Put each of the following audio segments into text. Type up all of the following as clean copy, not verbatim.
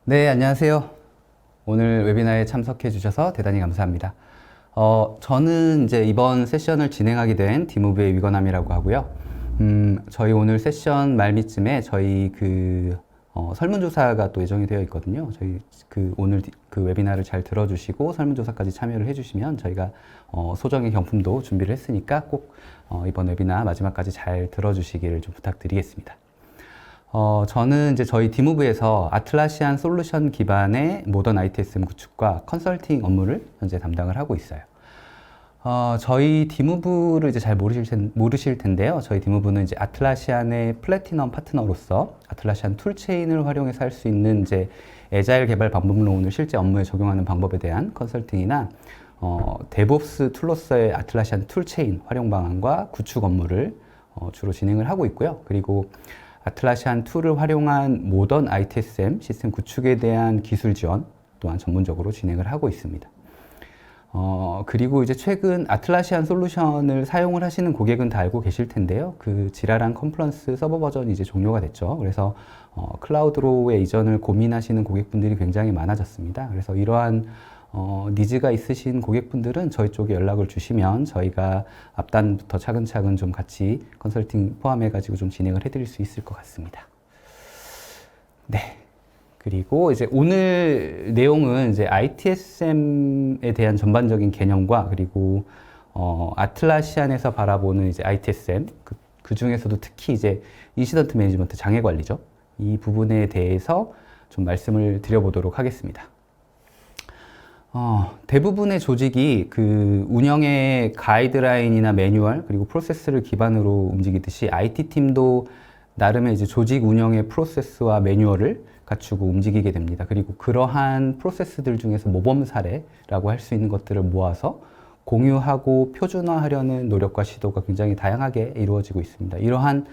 네, 안녕하세요. 오늘 웨비나에 참석해 주셔서 대단히 감사합니다. 저는 이제 이번 세션을 진행하게 된 디무브의 위건함이라고 하고요. 저희 오늘 세션 말미쯤에 저희 설문조사가 또 예정이 되어 있거든요. 저희 오늘 그 웨비나를 잘 들어주시고 설문조사까지 참여를 해주시면 저희가 소정의 경품도 준비를 했으니까 꼭 이번 웨비나 마지막까지 잘 들어주시기를 좀 부탁드리겠습니다. 저는 이제 저희 디무브에서 아틀라시안 솔루션 기반의 모던 ITSM 구축과 컨설팅 업무를 현재 담당을 하고 있어요. 저희 디무브를 이제 잘 모르실 텐데요. 저희 디무브는 이제 아틀라시안의 플래티넘 파트너로서 아틀라시안 툴체인을 활용해서 할 수 있는 이제 애자일 개발 방법론을 실제 업무에 적용하는 방법에 대한 컨설팅이나 데브옵스 툴로서의 아틀라시안 툴체인 활용 방안과 구축 업무를 주로 진행을 하고 있고요. 그리고 아틀라시안 툴을 활용한 모던 ITSM 시스템 구축에 대한 기술 지원 또한 전문적으로 진행을 하고 있습니다. 그리고 이제 최근 아틀라시안 솔루션을 사용을 하시는 고객은 다 알고 계실 텐데요. 그 지라란 컨퍼런스 서버 버전이 이제 종료가 됐죠. 그래서 클라우드로의 이전을 고민하시는 고객분들이 굉장히 많아졌습니다. 그래서 이러한 니즈가 있으신 고객분들은 저희 쪽에 연락을 주시면 저희가 앞단부터 차근차근 좀 같이 컨설팅 포함해가지고 좀 진행을 해드릴 수 있을 것 같습니다. 네. 그리고 이제 오늘 내용은 이제 ITSM에 대한 전반적인 개념과 그리고 아틀라시안에서 바라보는 이제 ITSM 그 중에서도 특히 이제 인시던트 매니지먼트 장애 관리죠. 이 부분에 대해서 좀 말씀을 드려보도록 하겠습니다. 대부분의 조직이 그 운영의 가이드라인이나 매뉴얼 그리고 프로세스를 기반으로 움직이듯이 IT팀도 나름의 이제 조직 운영의 프로세스와 매뉴얼을 갖추고 움직이게 됩니다. 그리고 그러한 프로세스들 중에서 모범 사례라고 할 수 있는 것들을 모아서 공유하고 표준화하려는 노력과 시도가 굉장히 다양하게 이루어지고 있습니다. 이러한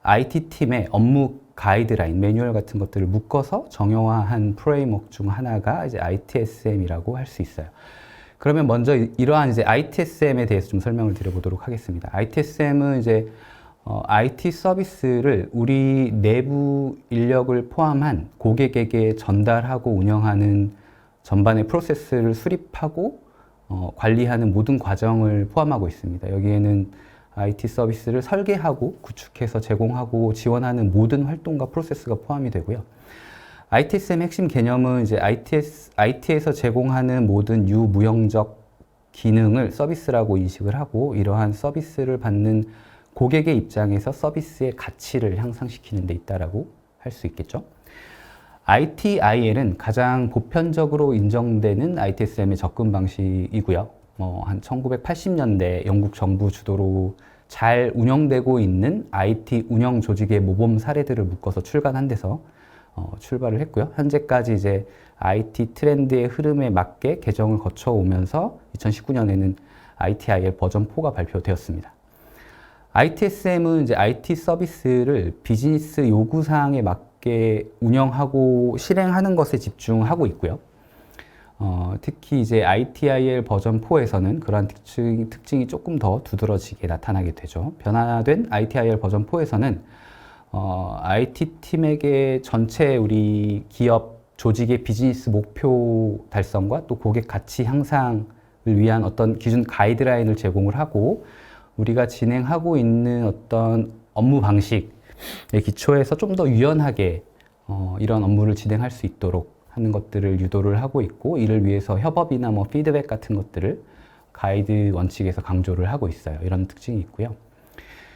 IT팀의 업무 가이드라인, 매뉴얼 같은 것들을 묶어서 정형화한 프레임워크 중 하나가 이제 ITSM이라고 할 수 있어요. 그러면 먼저 이러한 이제 ITSM에 대해서 좀 설명을 드려보도록 하겠습니다. ITSM은 이제 IT 서비스를 우리 내부 인력을 포함한 고객에게 전달하고 운영하는 전반의 프로세스를 수립하고 관리하는 모든 과정을 포함하고 있습니다. 여기에는 IT 서비스를 설계하고 구축해서 제공하고 지원하는 모든 활동과 프로세스가 포함이 되고요. ITSM 핵심 개념은 이제 IT에서 제공하는 모든 유무형적 기능을 서비스라고 인식을 하고 이러한 서비스를 받는 고객의 입장에서 서비스의 가치를 향상시키는 데 있다라고 할 수 있겠죠. ITIL은 가장 보편적으로 인정되는 ITSM의 접근 방식이고요. 한 1980년대 영국 정부 주도로 잘 운영되고 있는 IT 운영 조직의 모범 사례들을 묶어서 출간한 데서 출발을 했고요. 현재까지 이제 IT 트렌드의 흐름에 맞게 개정을 거쳐오면서 2019년에는 ITIL 버전 4가 발표되었습니다. ITSM은 이제 IT 서비스를 비즈니스 요구사항에 맞게 운영하고 실행하는 것에 집중하고 있고요. 특히 이제 ITIL 버전 4에서는 그러한 특징이 조금 더 두드러지게 나타나게 되죠. 변화된 ITIL 버전 4에서는 IT팀에게 전체 우리 기업 조직의 비즈니스 목표 달성과 또 고객 가치 향상을 위한 어떤 기준 가이드라인을 제공을 하고 우리가 진행하고 있는 어떤 업무 방식의 기초에서 좀 더 유연하게 이런 업무를 진행할 수 있도록 하는 것들을 유도를 하고 있고 이를 위해서 협업이나 뭐 피드백 같은 것들을 가이드 원칙에서 강조를 하고 있어요. 이런 특징이 있고요.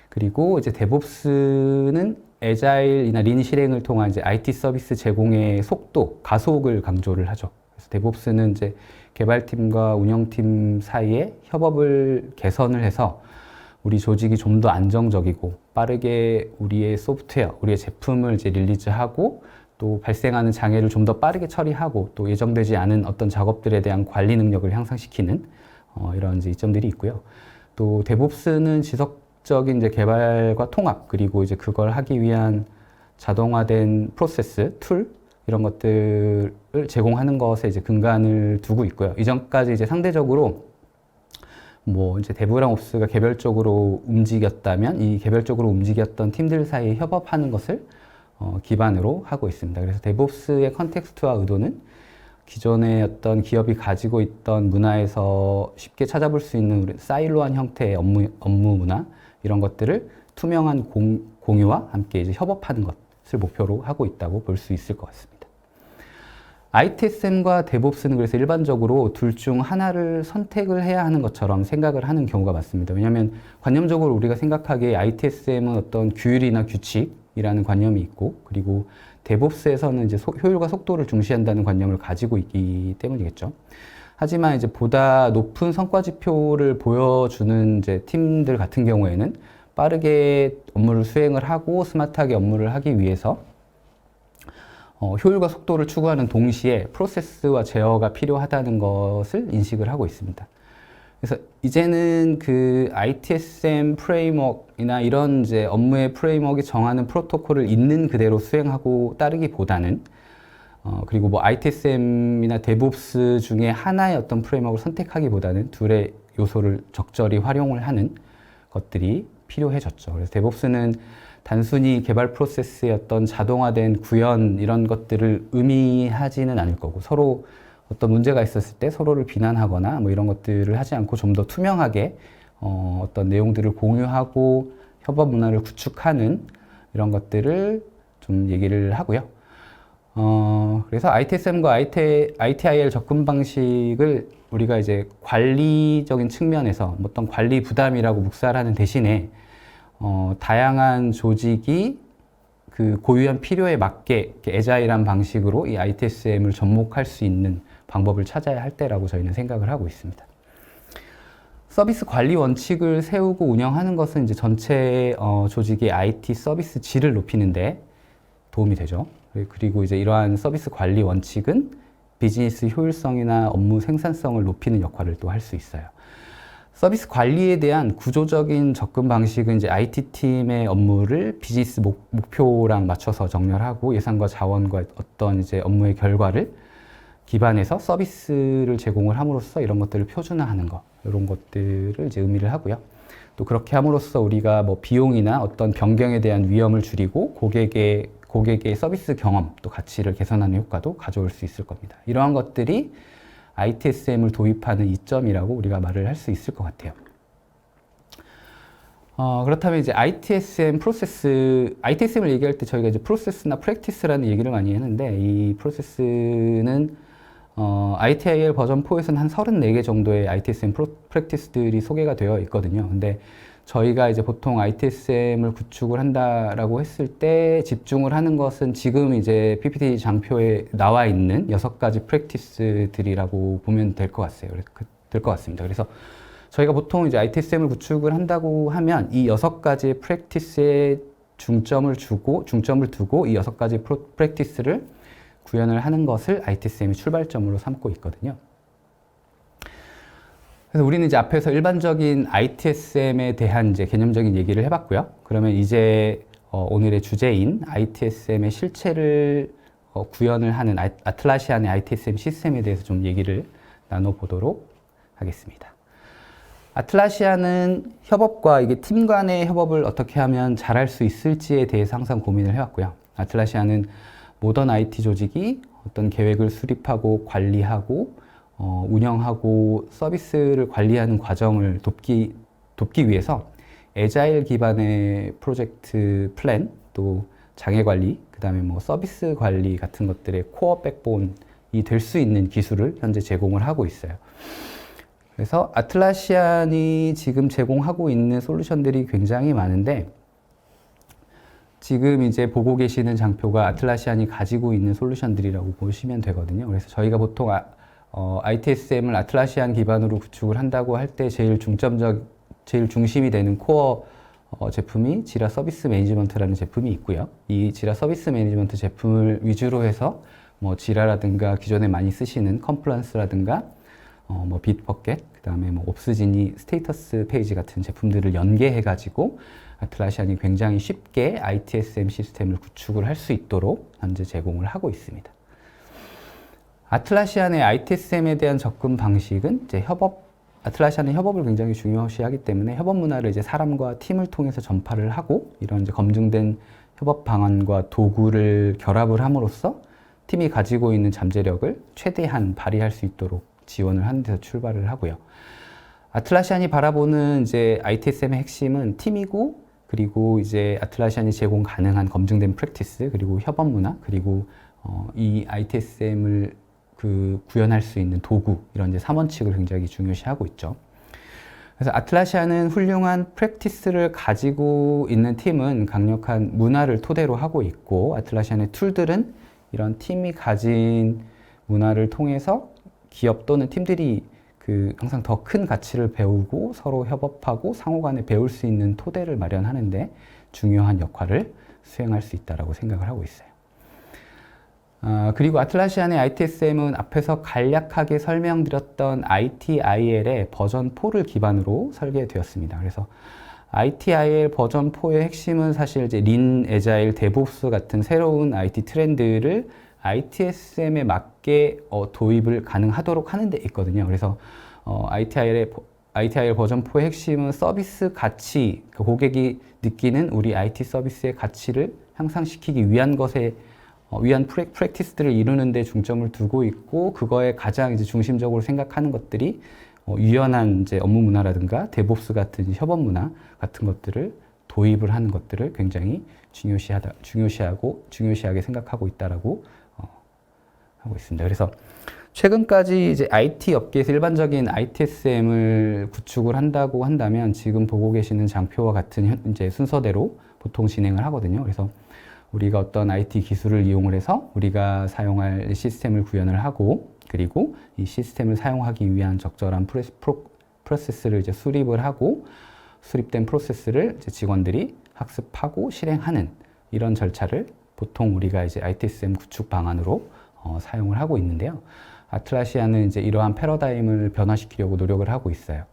그리고 이제 데브옵스는 애자일이나 린 실행을 통한 이제 IT 서비스 제공의 속도, 가속을 강조를 하죠. 그래서 데브옵스는 이제 개발팀과 운영팀 사이에 협업을 개선을 해서 우리 조직이 좀 더 안정적이고 빠르게 우리의 소프트웨어, 우리의 제품을 이제 릴리즈하고 또 발생하는 장애를 좀 더 빠르게 처리하고 또 예정되지 않은 어떤 작업들에 대한 관리 능력을 향상시키는 이런 이제 이점들이 있고요. 또 데브옵스는 지속적인 이제 개발과 통합 그리고 이제 그걸 하기 위한 자동화된 프로세스, 툴 이런 것들을 제공하는 것에 이제 근간을 두고 있고요. 이전까지 이제 상대적으로 뭐 이제 데브랑 옵스가 개별적으로 움직였다면 이 개별적으로 움직였던 팀들 사이에 협업하는 것을 기반으로 하고 있습니다. 그래서 데브옵스의 컨텍스트와 의도는 기존의 어떤 기업이 가지고 있던 문화에서 쉽게 찾아볼 수 있는 사일로한 형태의 업무 문화 이런 것들을 투명한 공유와 함께 이제 협업하는 것을 목표로 하고 있다고 볼 수 있을 것 같습니다. ITSM과 데브옵스는 그래서 일반적으로 둘 중 하나를 선택을 해야 하는 것처럼 생각을 하는 경우가 많습니다. 왜냐하면 관념적으로 우리가 생각하기에 ITSM은 어떤 규율이나 규칙이라는 관념이 있고, 그리고 데브옵스에서는 이제 효율과 속도를 중시한다는 관념을 가지고 있기 때문이겠죠. 하지만 이제 보다 높은 성과 지표를 보여주는 이제 팀들 같은 경우에는 빠르게 업무를 수행을 하고 스마트하게 업무를 하기 위해서 효율과 속도를 추구하는 동시에 프로세스와 제어가 필요하다는 것을 인식을 하고 있습니다. 그래서 이제는 그 ITSM 프레임워크나 이런 이제 업무의 프레임워크이 정하는 프로토콜을 있는 그대로 수행하고 따르기보다는 그리고 뭐 ITSM이나 데브옵스 중에 하나의 어떤 프레임워크를 선택하기보다는 둘의 요소를 적절히 활용을 하는 것들이 필요해졌죠. 그래서 데브옵스는 단순히 개발 프로세스의 어떤 자동화된 구현 이런 것들을 의미하지는 않을 거고, 서로 어떤 문제가 있었을 때 서로를 비난하거나 뭐 이런 것들을 하지 않고 좀 더 투명하게 어떤 내용들을 공유하고 협업 문화를 구축하는 이런 것들을 좀 얘기를 하고요. 그래서 ITSM과 ITIL 접근 방식을 우리가 이제 관리적인 측면에서 어떤 관리 부담이라고 묵살하는 대신에 다양한 조직이 그 고유한 필요에 맞게 애자일한 방식으로 이 ITSM을 접목할 수 있는 방법을 찾아야 할 때라고 저희는 생각을 하고 있습니다. 서비스 관리 원칙을 세우고 운영하는 것은 이제 전체 조직의 IT 서비스 질을 높이는데 도움이 되죠. 그리고 이제 이러한 서비스 관리 원칙은 비즈니스 효율성이나 업무 생산성을 높이는 역할을 또 할 수 있어요. 서비스 관리에 대한 구조적인 접근 방식은 이제 IT팀의 업무를 비즈니스 목표랑 맞춰서 정렬하고 예산과 자원과 어떤 이제 업무의 결과를 기반해서 서비스를 제공을 함으로써 이런 것들을 표준화하는 것, 이런 것들을 이제 의미를 하고요. 또 그렇게 함으로써 우리가 뭐 비용이나 어떤 변경에 대한 위험을 줄이고 고객의 서비스 경험 또 가치를 개선하는 효과도 가져올 수 있을 겁니다. 이러한 것들이 ITSM을 도입하는 이점이라고 우리가 말을 할 수 있을 것 같아요. 그렇다면 이제 ITSM을 얘기할 때 저희가 이제 프로세스나 프랙티스라는 얘기를 많이 했는데, 이 프로세스는 ITIL 버전 4에서는 한 34개 정도의 ITSM 프랙티스들이 소개가 되어 있거든요. 근데 저희가 이제 보통 ITSM을 구축을 한다라고 했을 때 집중을 하는 것은 지금 이제 PPT 장표에 나와 있는 6가지 프랙티스들이라고 보면 될 것 같습니다. 그래서 저희가 보통 이제 ITSM을 구축을 한다고 하면 이 6가지 프랙티스에 중점을 두고 이 6가지 프랙티스를 구현을 하는 것을 ITSM의 출발점으로 삼고 있거든요. 그래서 우리는 이제 앞에서 일반적인 ITSM에 대한 이제 개념적인 얘기를 해봤고요. 그러면 이제 오늘의 주제인 ITSM의 실체를 구현을 하는 아틀라시안의 ITSM 시스템에 대해서 좀 얘기를 나눠보도록 하겠습니다. 아틀라시안은 협업과 이게 팀 간의 협업을 어떻게 하면 잘할 수 있을지에 대해서 항상 고민을 해왔고요. 아틀라시안은 모던 IT 조직이 어떤 계획을 수립하고 관리하고 운영하고 서비스를 관리하는 과정을 돕기 위해서 애자일 기반의 프로젝트 플랜, 또 장애 관리, 그 다음에 뭐 서비스 관리 같은 것들의 코어 백본이 될 수 있는 기술을 현재 제공을 하고 있어요. 그래서 아틀라시안이 지금 제공하고 있는 솔루션들이 굉장히 많은데, 지금 이제 보고 계시는 장표가 아틀라시안이 가지고 있는 솔루션들이라고 보시면 되거든요. 그래서 저희가 보통 ITSM을 아틀라시안 기반으로 구축을 한다고 할 때 제일 중심이 되는 코어 제품이 지라 서비스 매니지먼트라는 제품이 있고요. 이 지라 서비스 매니지먼트 제품을 위주로 해서 뭐 지라라든가 기존에 많이 쓰시는 컴플런스라든가 뭐 빗버켓, 그 다음에 뭐 옵스지니 스테이터스 페이지 같은 제품들을 연계해 가지고 아틀라시안이 굉장히 쉽게 ITSM 시스템을 구축을 할 수 있도록 현재 제공을 하고 있습니다. 아틀라시안의 ITSM에 대한 접근 방식은 이제 아틀라시안은 협업을 굉장히 중요시하기 때문에 협업 문화를 이제 사람과 팀을 통해서 전파를 하고, 이런 이제 검증된 협업 방안과 도구를 결합을 함으로써 팀이 가지고 있는 잠재력을 최대한 발휘할 수 있도록 지원을 하는 데서 출발을 하고요. 아틀라시안이 바라보는 이제 ITSM의 핵심은 팀이고, 그리고 이제 아틀라시안이 제공 가능한 검증된 프랙티스, 그리고 협업 문화, 그리고 이 ITSM을 구현할 수 있는 도구, 이런 이제 3원칙을 굉장히 중요시하고 있죠. 그래서 아틀라시안은 훌륭한 프랙티스를 가지고 있는 팀은 강력한 문화를 토대로 하고 있고, 아틀라시안의 툴들은 이런 팀이 가진 문화를 통해서 기업 또는 팀들이 항상 더 큰 가치를 배우고 서로 협업하고 상호 간에 배울 수 있는 토대를 마련하는데 중요한 역할을 수행할 수 있다고 생각을 하고 있어요. 그리고 아틀라시안의 ITSM은 앞에서 간략하게 설명드렸던 ITIL의 버전 4를 기반으로 설계되었습니다. 그래서 ITIL 버전 4의 핵심은 사실 이제 린, 에자일, 데브옵스 같은 새로운 IT 트렌드를 ITSM에 맞게 도입을 가능하도록 하는 데 있거든요. 그래서 ITIL 버전 4의 핵심은 서비스 가치, 고객이 느끼는 우리 IT 서비스의 가치를 향상시키기 위한 위한 프랙티스들을 이루는 데 중점을 두고 있고, 그거에 가장 이제 중심적으로 생각하는 것들이 유연한 이제 업무 문화라든가 데브옵스 같은 협업 문화 같은 것들을 도입을 하는 것들을 굉장히 중요시하게 생각하고 있다라고 하고 있습니다. 그래서 최근까지 이제 IT 업계에서 일반적인 ITSM을 구축을 한다고 한다면 지금 보고 계시는 장표와 같은 이제 순서대로 보통 진행을 하거든요. 그래서 우리가 어떤 IT 기술을 이용을 해서 우리가 사용할 시스템을 구현을 하고, 그리고 이 시스템을 사용하기 위한 적절한 프로세스를 이제 수립을 하고, 수립된 프로세스를 이제 직원들이 학습하고 실행하는 이런 절차를 보통 우리가 이제 ITSM 구축 방안으로 사용을 하고 있는데요. 아틀라시안은 이제 이러한 패러다임을 변화시키려고 노력을 하고 있어요.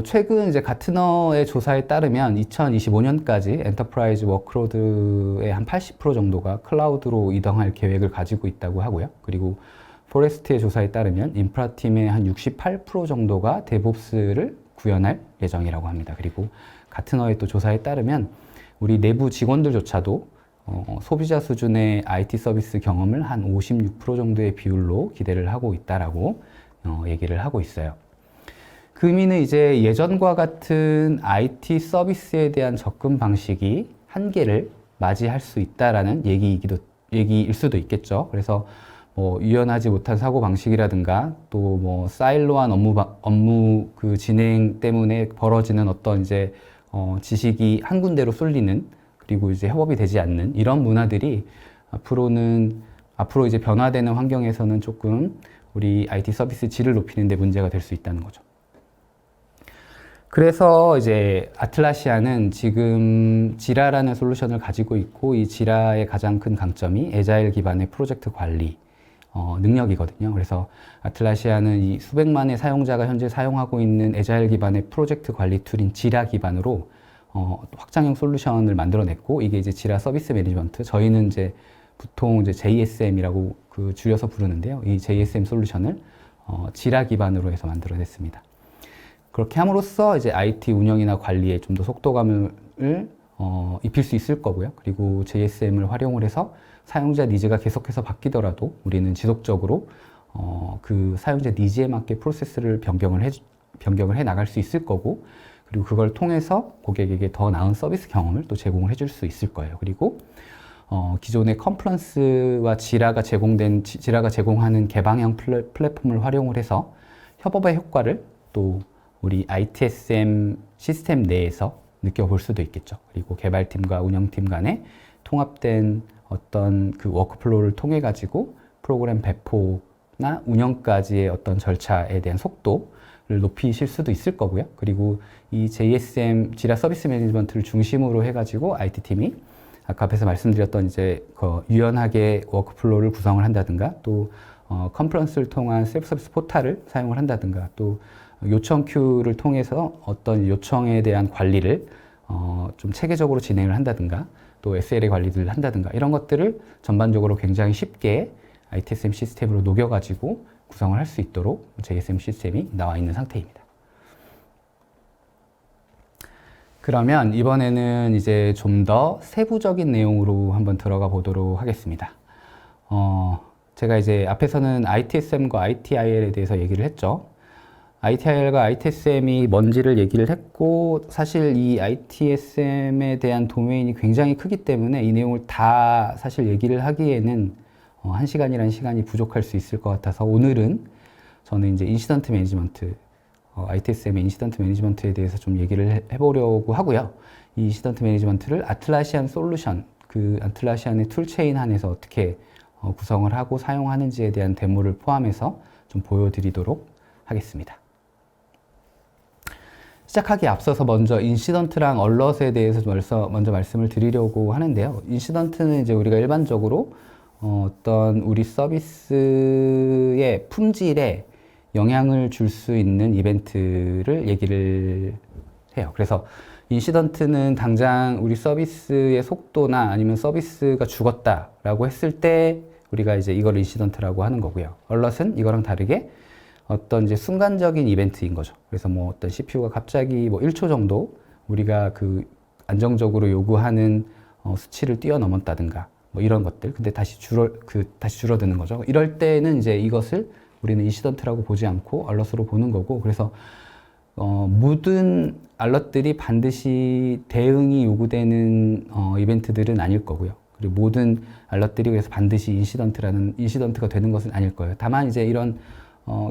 최근 이제 가트너의 조사에 따르면 2025년까지 엔터프라이즈 워크로드의 한 80% 정도가 클라우드로 이동할 계획을 가지고 있다고 하고요. 그리고 포레스트의 조사에 따르면 인프라팀의 한 68% 정도가 데브옵스를 구현할 예정이라고 합니다. 그리고 가트너의 또 조사에 따르면 우리 내부 직원들조차도 소비자 수준의 IT 서비스 경험을 한 56% 정도의 비율로 기대를 하고 있다라고 얘기를 하고 있어요. 그 의미는 이제 예전과 같은 IT 서비스에 대한 접근 방식이 한계를 맞이할 수 있다라는 얘기일 수도 있겠죠. 그래서 유연하지 못한 사고 방식이라든가 또 사일로한 업무 진행 때문에 벌어지는 어떤 이제 지식이 한 군데로 쏠리는, 그리고 이제 협업이 되지 않는 이런 문화들이 앞으로 이제 변화되는 환경에서는 조금 우리 IT 서비스 질을 높이는 데 문제가 될 수 있다는 거죠. 그래서 이제 아틀라시안은 지금 지라라는 솔루션을 가지고 있고, 이 지라의 가장 큰 강점이 에자일 기반의 프로젝트 관리 능력이거든요. 그래서 아틀라시안은 이 수백만의 사용자가 현재 사용하고 있는 에자일 기반의 프로젝트 관리 툴인 지라 기반으로 확장형 솔루션을 만들어냈고, 이게 이제 지라 서비스 매니지먼트, 저희는 이제 보통 이제 JSM이라고 줄여서 부르는데요. 이 JSM 솔루션을 지라 기반으로 해서 만들어냈습니다. 그렇게 함으로써 이제 IT 운영이나 관리에 좀 더 속도감을 입힐 수 있을 거고요. 그리고 JSM을 활용을 해서 사용자 니즈가 계속해서 바뀌더라도 우리는 지속적으로 그 사용자 니즈에 맞게 프로세스를 변경을 해 나갈 수 있을 거고, 그리고 그걸 통해서 고객에게 더 나은 서비스 경험을 또 제공을 해줄 수 있을 거예요. 그리고 기존의 컨플런스와 지라가 제공하는 개방형 플랫폼을 활용을 해서 협업의 효과를 또 우리 ITSM 시스템 내에서 느껴볼 수도 있겠죠. 그리고 개발팀과 운영팀 간에 통합된 어떤 그 워크플로우를 통해 가지고 프로그램 배포나 운영까지의 어떤 절차에 대한 속도를 높이실 수도 있을 거고요. 그리고 이 JSM, 지라 서비스 매니지먼트를 중심으로 해가지고 IT팀이 아까 앞에서 말씀드렸던 이제 유연하게 워크플로우를 구성을 한다든가, 또 컨퍼런스를 통한 셀프 서비스 포탈을 사용을 한다든가, 또 요청 큐를 통해서 어떤 요청에 대한 관리를 좀 체계적으로 진행을 한다든가, 또 SLA 관리를 한다든가, 이런 것들을 전반적으로 굉장히 쉽게 ITSM 시스템으로 녹여가지고 구성을 할 수 있도록 JSM 시스템이 나와 있는 상태입니다. 그러면 이번에는 이제 좀 더 세부적인 내용으로 한번 들어가 보도록 하겠습니다. 제가 이제 앞에서는 ITSM과 ITIL에 대해서 얘기를 했죠. ITIL과 ITSM이 뭔지를 얘기를 했고, 사실 이 ITSM에 대한 도메인이 굉장히 크기 때문에 이 내용을 다 사실 얘기를 하기에는 1시간이라는 시간이 부족할 수 있을 것 같아서 오늘은 저는 이제 인시던트 매니지먼트, ITSM의 인시던트 매니지먼트에 대해서 좀 얘기를 해보려고 하고요. 이 인시던트 매니지먼트를 아틀라시안 솔루션, 그 아틀라시안의 툴체인 안에서 어떻게 구성을 하고 사용하는지에 대한 데모를 포함해서 좀 보여드리도록 하겠습니다. 시작하기 앞서서 먼저 인시던트랑 얼럿에 대해서 먼저 말씀을 드리려고 하는데요. 인시던트는 이제 우리가 일반적으로 어떤 우리 서비스의 품질에 영향을 줄 수 있는 이벤트를 얘기를 해요. 그래서 인시던트는 당장 우리 서비스의 속도나 아니면 서비스가 죽었다라고 했을 때 우리가 이제 이걸 인시던트라고 하는 거고요. 얼럿은 이거랑 다르게 어떤 이제 순간적인 이벤트인 거죠. 그래서 뭐 어떤 CPU가 갑자기 뭐 1초 정도 우리가 그 안정적으로 요구하는 수치를 뛰어넘었다든가 뭐 이런 것들. 근데 다시 줄어드는 거죠. 이럴 때는 이제 이것을 우리는 인시던트라고 보지 않고 얼럿으로 보는 거고, 그래서 모든 알럿들이 반드시 대응이 요구되는 이벤트들은 아닐 거고요. 그리고 모든 알럿들이 그래서 반드시 인시던트가 되는 것은 아닐 거예요. 다만 이제 이런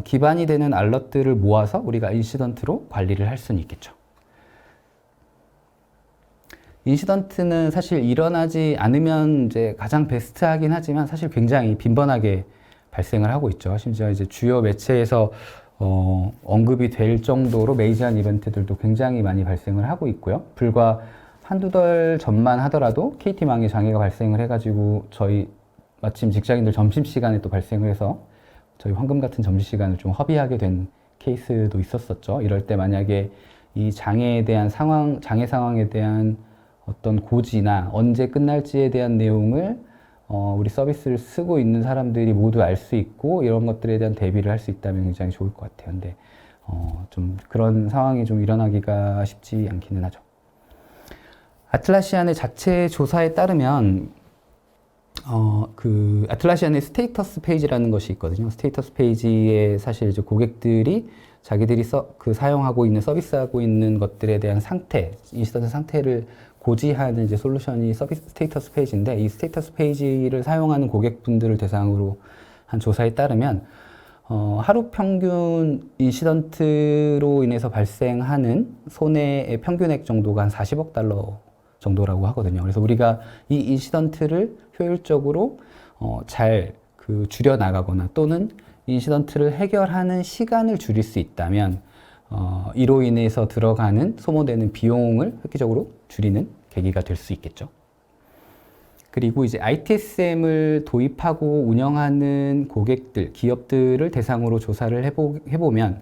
기반이 되는 알럿들을 모아서 우리가 인시던트로 관리를 할 수는 있겠죠. 인시던트는 사실 일어나지 않으면 이제 가장 베스트하긴 하지만 사실 굉장히 빈번하게 발생을 하고 있죠. 심지어 이제 주요 매체에서 언급이 될 정도로 메이저한 이벤트들도 굉장히 많이 발생을 하고 있고요. 불과 한두 달 전만 하더라도 KT망에 장애가 발생을 해가지고 저희 마침 직장인들 점심시간에 또 발생을 해서 저희 황금 같은 점심시간을 좀 허비하게 된 케이스도 있었었죠. 이럴 때 만약에 이 장애 상황에 대한 어떤 고지나 언제 끝날지에 대한 내용을 우리 서비스를 쓰고 있는 사람들이 모두 알 수 있고 이런 것들에 대한 대비를 할 수 있다면 굉장히 좋을 것 같아요. 근데 좀 그런 상황이 좀 일어나기가 쉽지 않기는 하죠. 아틀라시안의 자체 조사에 따르면 그 아틀라시안의 스테이터스 페이지라는 것이 있거든요. 스테이터스 페이지에 사실 이제 고객들이 자기들이 사용하고 있는 서비스하고 있는 것들에 대한 상태, 인시던트 상태를 고지하는 이제 솔루션이 서비스 스테이터스 페이지인데, 이 스테이터스 페이지를 사용하는 고객분들을 대상으로 한 조사에 따르면 하루 평균 인시던트로 인해서 발생하는 손해의 평균액 정도가 한 40억 달러 정도라고 하거든요. 그래서 우리가 이 인시던트를 효율적으로 잘 줄여 나가거나 또는 인시던트를 해결하는 시간을 줄일 수 있다면 이로 인해서 들어가는 소모되는 비용을 획기적으로 줄이는 계기가 될 수 있겠죠. 그리고 이제 ITSM을 도입하고 운영하는 고객들, 기업들을 대상으로 조사를 해보면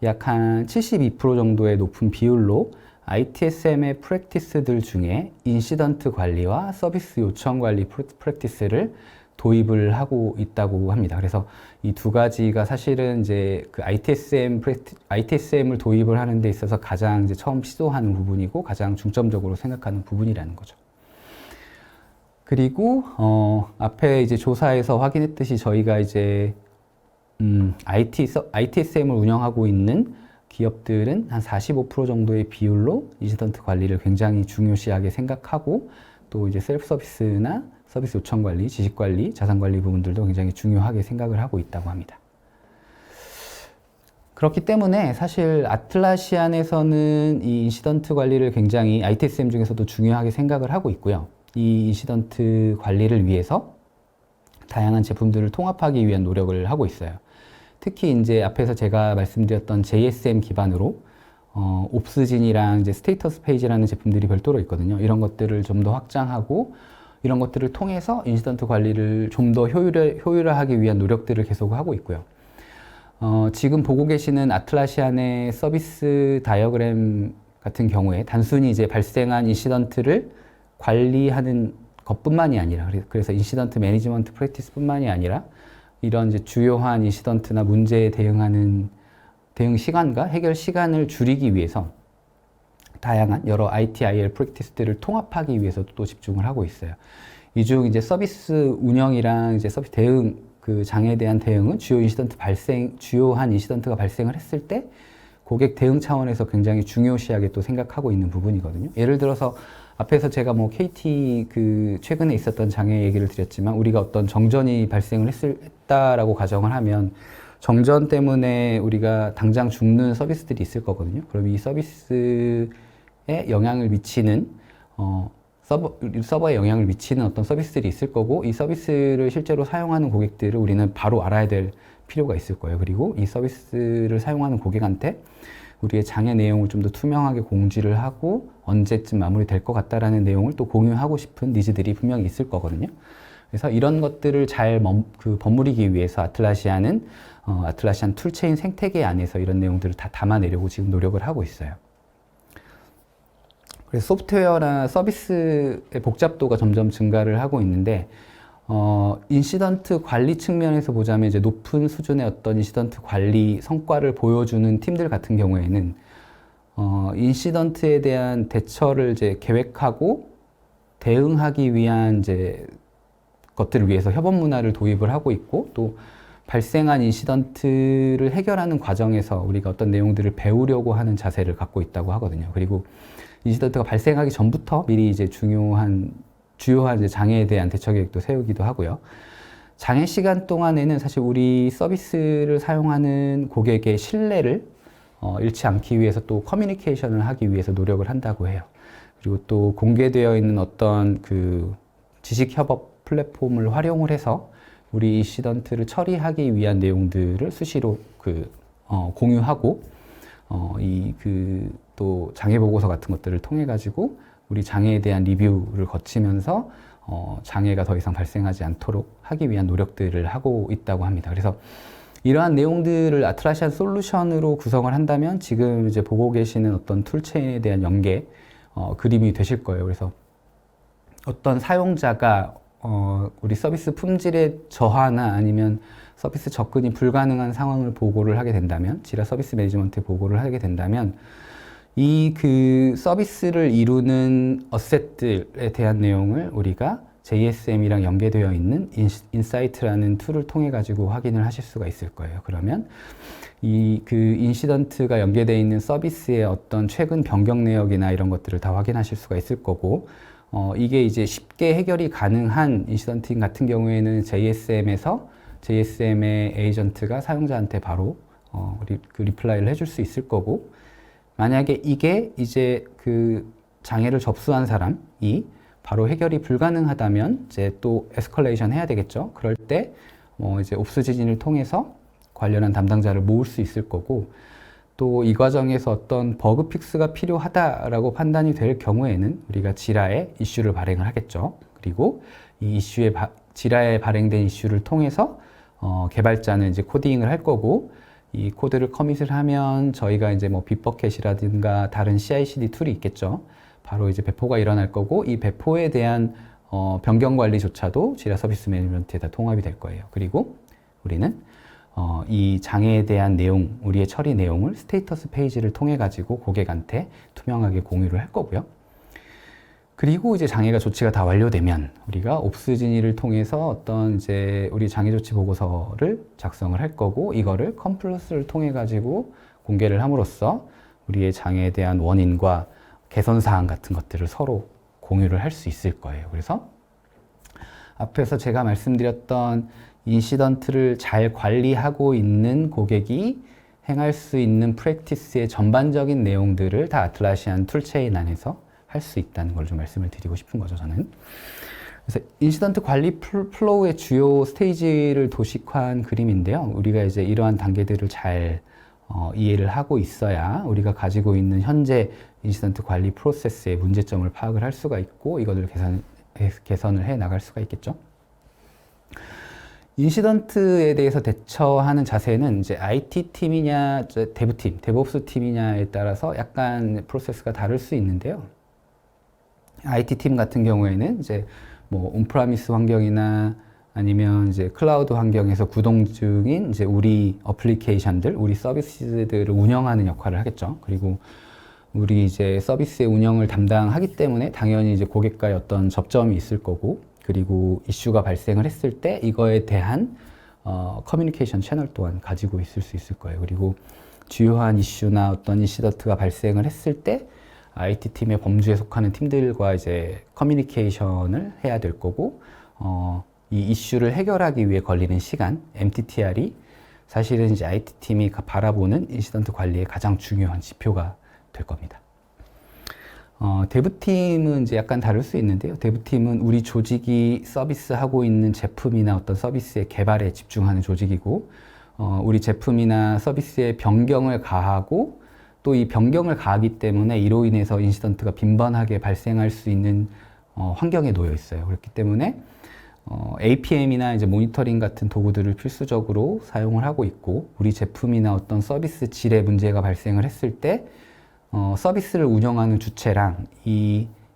약 한 72% 정도의 높은 비율로 ITSM의 프랙티스들 중에 인시던트 관리와 서비스 요청 관리 프랙티스를 도입을 하고 있다고 합니다. 그래서 이 두 가지가 사실은 이제 그 ITSM을 도입을 하는 데 있어서 가장 이제 처음 시도하는 부분이고 가장 중점적으로 생각하는 부분이라는 거죠. 그리고 앞에 이제 조사에서 확인했듯이 저희가 이제 ITSM을 운영하고 있는 기업들은 한 45% 정도의 비율로 인시던트 관리를 굉장히 중요시하게 생각하고, 또 이제 셀프 서비스나 서비스 요청 관리, 지식 관리, 자산 관리 부분들도 굉장히 중요하게 생각을 하고 있다고 합니다. 그렇기 때문에 사실 아틀라시안에서는 이 인시던트 관리를 굉장히 ITSM 중에서도 중요하게 생각을 하고 있고요. 이 인시던트 관리를 위해서 다양한 제품들을 통합하기 위한 노력을 하고 있어요. 특히 이제 앞에서 제가 말씀드렸던 JSM 기반으로 옵스진이랑 이제 스테이터스 페이지라는 제품들이 별도로 있거든요. 이런 것들을 좀 더 확장하고 이런 것들을 통해서 인시던트 관리를 좀 더 효율화하기 위한 노력들을 계속 하고 있고요. 지금 보고 계시는 아틀라시안의 서비스 다이어그램 같은 경우에 단순히 이제 발생한 인시던트를 관리하는 것뿐만이 아니라, 그래서 인시던트 매니지먼트 프랙티스뿐만이 아니라 이런 이제 주요한 인시던트나 문제에 대응하는 대응 시간과 해결 시간을 줄이기 위해서 다양한 여러 IT/IL 프랙티스들을 통합하기 위해서도 또 집중을 하고 있어요. 이 중 이제 서비스 운영이랑 이제 서비스 대응, 그 장애에 대한 대응은 주요한 인시던트가 발생을 했을 때 고객 대응 차원에서 굉장히 중요시하게 또 생각하고 있는 부분이거든요. 예를 들어서 앞에서 제가 뭐 KT 그 최근에 있었던 장애 얘기를 드렸지만, 우리가 어떤 정전이 발생을 했다라고 가정을 하면 정전 때문에 우리가 당장 죽는 서비스들이 있을 거거든요. 그럼 이 서비스에 영향을 미치는 서버에 영향을 미치는 어떤 서비스들이 있을 거고, 이 서비스를 실제로 사용하는 고객들을 우리는 바로 알아야 될 필요가 있을 거예요. 그리고 이 서비스를 사용하는 고객한테 우리의 장애 내용을 좀 더 투명하게 공지를 하고 언제쯤 마무리될 것 같다라는 내용을 또 공유하고 싶은 니즈들이 분명히 있을 거거든요. 그래서 이런 것들을 잘 버무리기 위해서 아틀라시안은 아틀라시안 툴체인 생태계 안에서 이런 내용들을 다 담아내려고 지금 노력을 하고 있어요. 그래서 소프트웨어나 서비스의 복잡도가 점점 증가를 하고 있는데, 인시던트 관리 측면에서 보자면 이제 높은 수준의 어떤 인시던트 관리 성과를 보여주는 팀들 같은 경우에는 인시던트에 대한 대처를 이제 계획하고 대응하기 위한 이제 것들을 위해서 협업 문화를 도입을 하고 있고, 또 발생한 인시던트를 해결하는 과정에서 우리가 어떤 내용들을 배우려고 하는 자세를 갖고 있다고 하거든요. 그리고 인시던트가 발생하기 전부터 미리 이제 주요한 이제 장애에 대한 대처 계획도 세우기도 하고요. 장애 시간 동안에는 사실 우리 서비스를 사용하는 고객의 신뢰를 잃지 않기 위해서 또 커뮤니케이션을 하기 위해서 노력을 한다고 해요. 그리고 또 공개되어 있는 어떤 그 지식 협업 플랫폼을 활용을 해서 우리 인시던트를 처리하기 위한 내용들을 수시로 공유하고, 또 장애 보고서 같은 것들을 통해 가지고 우리 장애에 대한 리뷰를 거치면서 장애가 더 이상 발생하지 않도록 하기 위한 노력들을 하고 있다고 합니다. 그래서 이러한 내용들을 아틀라시안 솔루션으로 구성을 한다면 지금 이제 보고 계시는 어떤 툴체인에 대한 연계 그림이 되실 거예요. 그래서 어떤 사용자가 우리 서비스 품질의 저하나 아니면 서비스 접근이 불가능한 상황을 보고를 하게 된다면, 지라 서비스 매니지먼트에 보고를 하게 된다면, 이 서비스를 이루는 어셋들에 대한 내용을 우리가 JSM이랑 연계되어 있는 인사이트라는 툴을 통해 가지고 확인을 하실 수가 있을 거예요. 그러면 인시던트가 연계되어 있는 서비스의 어떤 최근 변경 내역이나 이런 것들을 다 확인하실 수가 있을 거고, 이게 이제 쉽게 해결이 가능한 인시던트 같은 경우에는 JSM의 에이전트가 사용자한테 바로 리플라이를 해줄 수 있을 거고, 만약에 이게 이제 장애를 접수한 사람이 바로 해결이 불가능하다면 이제 또 에스컬레이션 해야 되겠죠. 그럴 때 이제 옵스지진을 통해서 관련한 담당자를 모을 수 있을 거고, 또 이 과정에서 어떤 버그 픽스가 필요하다라고 판단이 될 경우에는 우리가 지라에 이슈를 발행을 하겠죠. 그리고 이 지라에 발행된 이슈를 통해서 개발자는 이제 코딩을 할 거고, 이 코드를 커밋을 하면 저희가 이제 뭐 빗버켓이라든가 다른 CI/CD 툴이 있겠죠. 바로 이제 배포가 일어날 거고, 이 배포에 대한 변경 관리조차도 지라 서비스 매니지먼트에다 통합이 될 거예요. 그리고 우리는 이 장애에 대한 내용, 우리의 처리 내용을 스테이터스 페이지를 통해 가지고 고객한테 투명하게 공유를 할 거고요. 그리고 이제 장애가 조치가 다 완료되면 우리가 옵스진이를 통해서 어떤 이제 우리 장애 조치 보고서를 작성을 할 거고, 이거를 컴플러스를 통해 가지고 공개를 함으로써 우리의 장애에 대한 원인과 개선 사항 같은 것들을 서로 공유를 할 수 있을 거예요. 그래서 앞에서 제가 말씀드렸던 인시던트를 잘 관리하고 있는 고객이 행할 수 있는 프랙티스의 전반적인 내용들을 다 아틀라시안 툴체인 안에서 할 수 있다는 걸 좀 말씀을 드리고 싶은 거죠, 저는. 그래서 인시던트 관리 플로우의 주요 스테이지를 도식화한 그림인데요. 우리가 이제 이러한 단계들을 잘 이해를 하고 있어야 우리가 가지고 있는 현재 인시던트 관리 프로세스의 문제점을 파악을 할 수가 있고, 이것을 개선을 해 나갈 수가 있겠죠. 인시던트에 대해서 대처하는 자세는 이제 IT 팀이냐, 데브팀, 데브옵스 팀이냐에 따라서 약간 프로세스가 다를 수 있는데요. IT 팀 같은 경우에는 이제 뭐 온프라미스 환경이나 아니면 이제 클라우드 환경에서 구동 중인 이제 우리 어플리케이션들, 우리 서비스들을 운영하는 역할을 하겠죠. 그리고 우리 이제 서비스의 운영을 담당하기 때문에 당연히 이제 고객과의 어떤 접점이 있을 거고, 그리고 이슈가 발생을 했을 때 이거에 대한 커뮤니케이션 채널 또한 가지고 있을 수 있을 거예요. 그리고 주요한 이슈나 어떤 인시던트가 발생을 했을 때 IT팀의 범주에 속하는 팀들과 이제 커뮤니케이션을 해야 될 거고, 이 이슈를 해결하기 위해 걸리는 시간, MTTR이 사실은 이제 IT팀이 바라보는 인시던트 관리의 가장 중요한 지표가 될 겁니다. 데브팀은 이제 약간 다를 수 있는데요. 데브팀은 우리 조직이 서비스하고 있는 제품이나 어떤 서비스의 개발에 집중하는 조직이고, 우리 제품이나 서비스의 변경을 가하고, 또 이 변경을 가하기 때문에 이로 인해서 인시던트가 빈번하게 발생할 수 있는 환경에 놓여 있어요. 그렇기 때문에 APM이나 이제 모니터링 같은 도구들을 필수적으로 사용을 하고 있고, 우리 제품이나 어떤 서비스 질에 문제가 발생을 했을 때 서비스를 운영하는 주체랑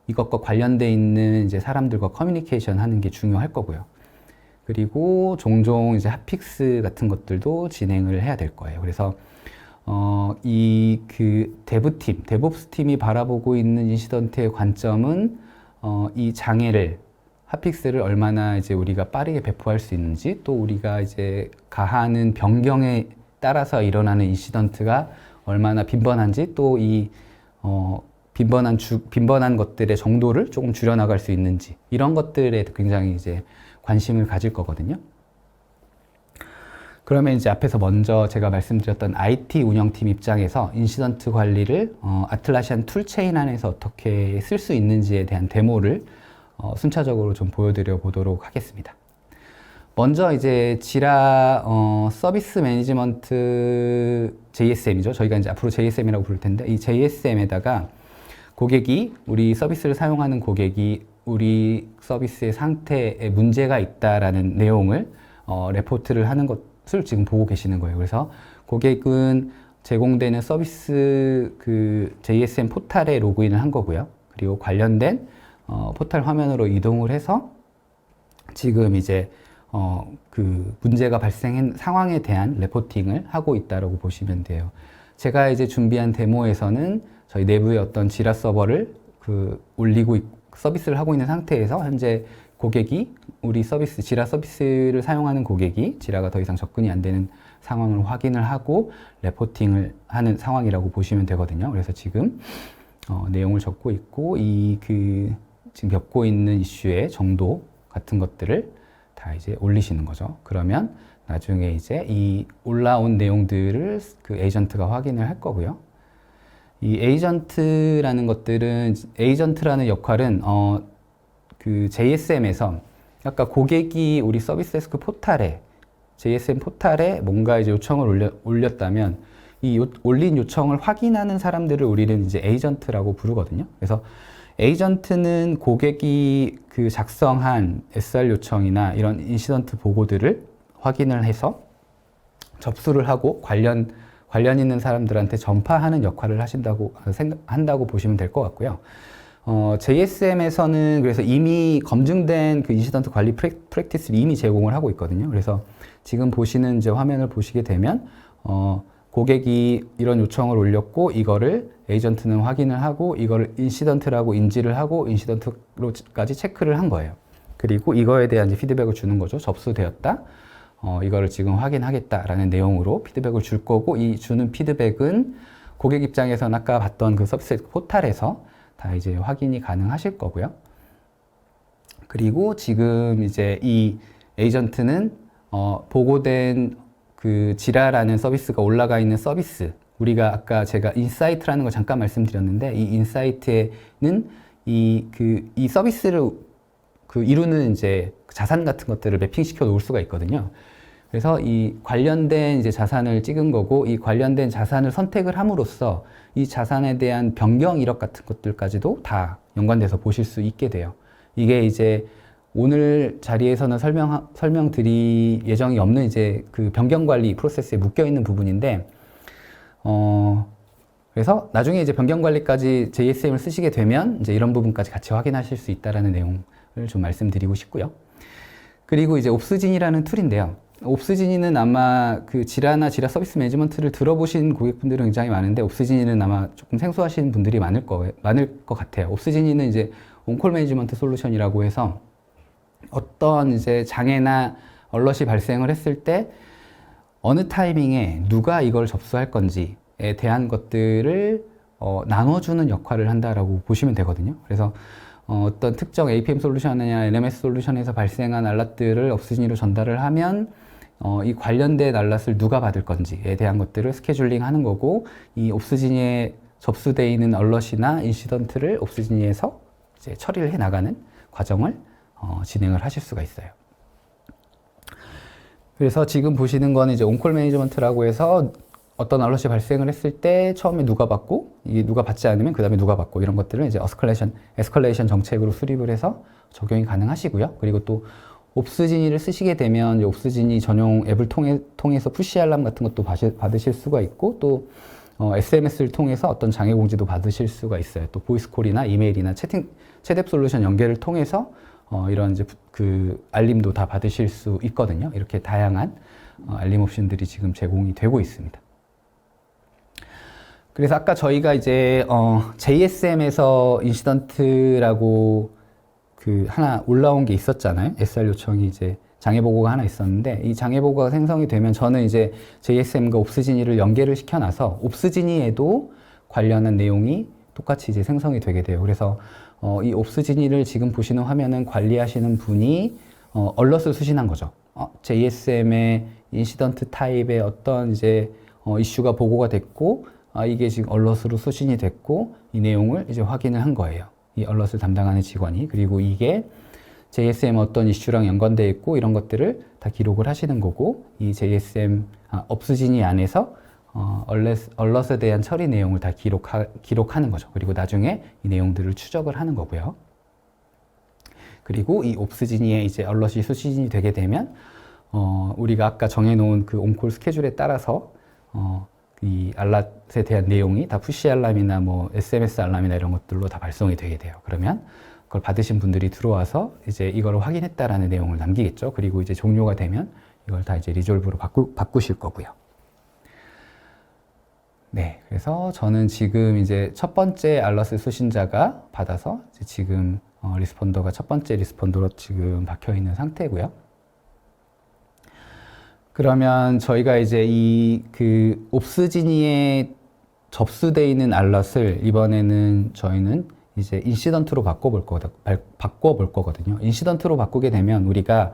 이것과 관련돼 있는 이제 사람들과 커뮤니케이션 하는 게 중요할 거고요. 그리고 종종 이제 핫픽스 같은 것들도 진행을 해야 될 거예요. 그래서 이 그 데브팀, 데브옵스 팀이 바라보고 있는 인시던트의 관점은 이 장애를, 핫픽스를 얼마나 이제 우리가 빠르게 배포할 수 있는지, 또 우리가 이제 가하는 변경에 따라서 일어나는 인시던트가 얼마나 빈번한지, 또 이 빈번한 것들의 정도를 조금 줄여나갈 수 있는지, 이런 것들에 굉장히 이제 관심을 가질 거거든요. 그러면 이제 앞에서 먼저 제가 말씀드렸던 IT 운영팀 입장에서 인시던트 관리를 아틀라시안 툴체인 안에서 어떻게 쓸 수 있는지에 대한 데모를 순차적으로 좀 보여드려 보도록 하겠습니다. 먼저 이제 지라 서비스 매니지먼트 JSM이죠. 저희가 이제 앞으로 JSM이라고 부를 텐데, 이 JSM에다가 고객이, 우리 서비스를 사용하는 고객이 우리 서비스의 상태에 문제가 있다라는 내용을 레포트를 하는 것을 지금 보고 계시는 거예요. 그래서 고객은 제공되는 서비스 그 JSM 포탈에 로그인을 한 거고요. 그리고 관련된 포탈 화면으로 이동을 해서 지금 이제 그 문제가 발생한 상황에 대한 레포팅을 하고 있다고 보시면 돼요. 제가 이제 준비한 데모에서는 저희 내부의 어떤 지라 서버를 올리고 서비스를 하고 있는 상태에서 현재 고객이 우리 서비스, 지라 서비스를 사용하는 고객이 지라가 더 이상 접근이 안 되는 상황을 확인을 하고 레포팅을 하는 상황이라고 보시면 되거든요. 그래서 지금 내용을 적고 있고, 지금 겪고 있는 이슈의 정도 같은 것들을 다 이제 올리시는 거죠. 그러면 나중에 이제 이 올라온 내용들을 그 에이전트가 확인을 할 거고요. 이 에이전트라는 역할은 그 JSM에서 아까 고객이 우리 서비스 데스크 포탈에, JSM 포탈에 뭔가 이제 요청을 올렸다면 이 올린 요청을 확인하는 사람들을 우리는 이제 에이전트라고 부르거든요. 그래서 에이전트는 고객이 그 작성한 SR 요청이나 이런 인시던트 보고들을 확인을 해서 접수를 하고 관련 있는 사람들한테 전파하는 역할을 한다고 보시면 될 것 같고요. JSM에서는 그래서 이미 검증된 그 인시던트 관리 프랙티스를 이미 제공을 하고 있거든요. 그래서 지금 보시는 이제 화면을 보시게 되면 고객이 이런 요청을 올렸고, 이거를 에이전트는 확인을 하고, 이거를 인시던트라고 인지를 하고, 인시던트로까지 체크를 한 거예요. 그리고 이거에 대한 이제 피드백을 주는 거죠. 접수되었다. 이거를 지금 확인하겠다라는 내용으로 피드백을 줄 거고, 이 주는 피드백은 고객 입장에서는 아까 봤던 그 서비스 포탈에서 다 이제 확인이 가능하실 거고요. 그리고 지금 이제 이 에이전트는 보고된 그 지라라는 서비스가 올라가 있는 서비스, 우리가 아까 제가 인사이트라는 걸 잠깐 말씀드렸는데, 이 인사이트에는 이 서비스를 이루는 이제 자산 같은 것들을 매핑시켜 놓을 수가 있거든요. 그래서 이 관련된 이제 자산을 찍은 거고, 이 관련된 자산을 선택을 함으로써 이 자산에 대한 변경 이력 같은 것들까지도 다 연관돼서 보실 수 있게 돼요. 이게 이제 오늘 자리에서는 설명드릴 예정이 없는 이제 그 변경 관리 프로세스에 묶여 있는 부분인데, 그래서 나중에 이제 변경 관리까지 JSM을 쓰시게 되면 이제 이런 부분까지 같이 확인하실 수 있다라는 내용을 좀 말씀드리고 싶고요. 그리고 이제 옵스진이라는 툴인데요. 옵스지니는 아마 그 지라나 지라 서비스 매니지먼트를 들어보신 고객분들은 굉장히 많은데, 옵스지니는 아마 조금 생소하신 분들이 많을 것 같아요. 옵스지니는 이제 온콜 매니지먼트 솔루션이라고 해서 어떤 이제 장애나 얼럿이 발생을 했을 때 어느 타이밍에 누가 이걸 접수할 건지에 대한 것들을 나눠주는 역할을 한다라고 보시면 되거든요. 그래서 어떤 특정 APM 솔루션이나 NMS 솔루션에서 발생한 알럿들을 옵스지니로 전달을 하면 이 관련된 알럿을 누가 받을 건지에 대한 것들을 스케줄링 하는 거고, 이 옵스지니에 접수되어 있는 얼럿이나 인시던트를 옵스지니에서 이제 처리를 해 나가는 과정을 진행을 하실 수가 있어요. 그래서 지금 보시는 거는 이제 온콜 매니지먼트라고 해서 어떤 알럿이 발생을 했을 때 처음에 누가 받고, 이게 누가 받지 않으면 그 다음에 누가 받고, 이런 것들을 이제 에스컬레이션 정책으로 수립을 해서 적용이 가능하시고요. 그리고 또 옵스지니를 쓰시게 되면 옵스지니 전용 앱을 통해서 푸시 알람 같은 것도 받으실 수가 있고, 또 SMS를 통해서 어떤 장애 공지도 받으실 수가 있어요. 또 보이스콜이나 이메일이나 챗앱 솔루션 연계를 통해서 이런 이제 그 알림도 다 받으실 수 있거든요. 이렇게 다양한 알림 옵션들이 지금 제공이 되고 있습니다. 그래서 아까 저희가 이제 JSM에서 인시던트라고 그 하나 올라온 게 있었잖아요. SR 요청이 이제 장애 보고가 하나 있었는데, 이 장애 보고가 생성이 되면 저는 이제 JSM과 옵스지니를 연계를 시켜놔서 옵스지니에도 관련한 내용이 똑같이 이제 생성이 되게 돼요. 그래서 이 옵스지니를 지금 보시는 화면은 관리하시는 분이 얼럿을 수신한 거죠. JSM의 인시던트 타입의 어떤 이제 이슈가 보고가 됐고, 이게 지금 얼럿으로 수신이 됐고, 이 내용을 이제 확인을 한 거예요. 이 얼럿을 담당하는 직원이. 그리고 이게 JSM 어떤 이슈랑 연관되어 있고, 이런 것들을 다 기록을 하시는 거고, 이 JSM 옵스지니 안에서 얼럿에 대한 처리 내용을 다 기록하는 거죠. 그리고 나중에 이 내용들을 추적을 하는 거고요. 그리고 이 옵스지니에 이제 얼럿이 수신이 되게 되면 우리가 아까 정해놓은 그 온콜 스케줄에 따라서 이 알럿에 대한 내용이 다 푸시 알람이나 뭐 SMS 알람이나 이런 것들로 다 발송이 되게 돼요. 그러면 그걸 받으신 분들이 들어와서 이제 이걸 확인했다라는 내용을 남기겠죠. 그리고 이제 종료가 되면 이걸 다 이제 리졸브로 바꾸실 거고요. 네, 그래서 저는 지금 이제 첫 번째 알럿을 수신자가 받아서 이제 지금 리스폰더가 첫 번째 리스폰더로 지금 박혀 있는 상태고요. 그러면 저희가 이제 이 그 옵스지니에 접수되어 있는 알럿을 이번에는 저희는 이제 인시던트로 바꿔볼 거거든요. 인시던트로 바꾸게 되면 우리가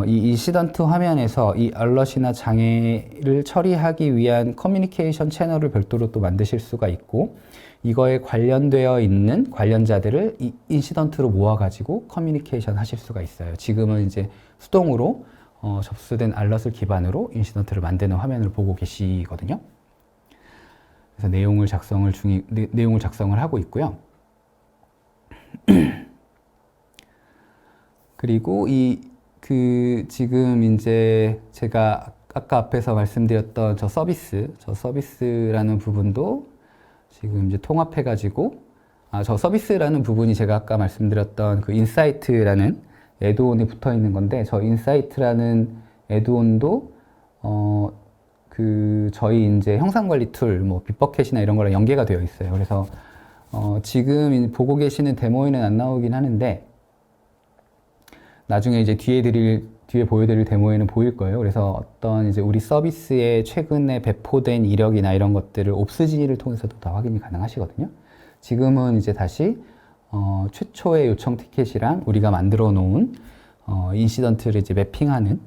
이 인시던트 화면에서 이 알럿이나 장애를 처리하기 위한 커뮤니케이션 채널을 별도로 또 만드실 수가 있고, 이거에 관련되어 있는 관련자들을 이 인시던트로 모아가지고 커뮤니케이션 하실 수가 있어요. 지금은 이제 수동으로 접수된 알럿을 기반으로 인시던트를 만드는 화면을 보고 계시거든요. 그래서 내용을 작성을 하고 있고요. 그리고 지금 이제 제가 아까 앞에서 말씀드렸던 저 서비스라는 부분도 지금 이제 통합해가지고, 저 서비스라는 부분이 제가 아까 말씀드렸던 그 인사이트라는 애드온이 붙어 있는 건데, 저 인사이트라는 애드온도 저희 이제 형상 관리 툴, 뭐 빗버켓이나 이런 거랑 연계가 되어 있어요. 그래서 지금 보고 계시는 데모에는 안 나오긴 하는데, 나중에 이제 뒤에 보여드릴 데모에는 보일 거예요. 그래서 어떤 이제 우리 서비스에 최근에 배포된 이력이나 이런 것들을 옵스지니를 통해서도 다 확인이 가능하시거든요. 지금은 이제 다시 최초의 요청 티켓이랑 우리가 만들어 놓은 인시던트를 이제 매핑하는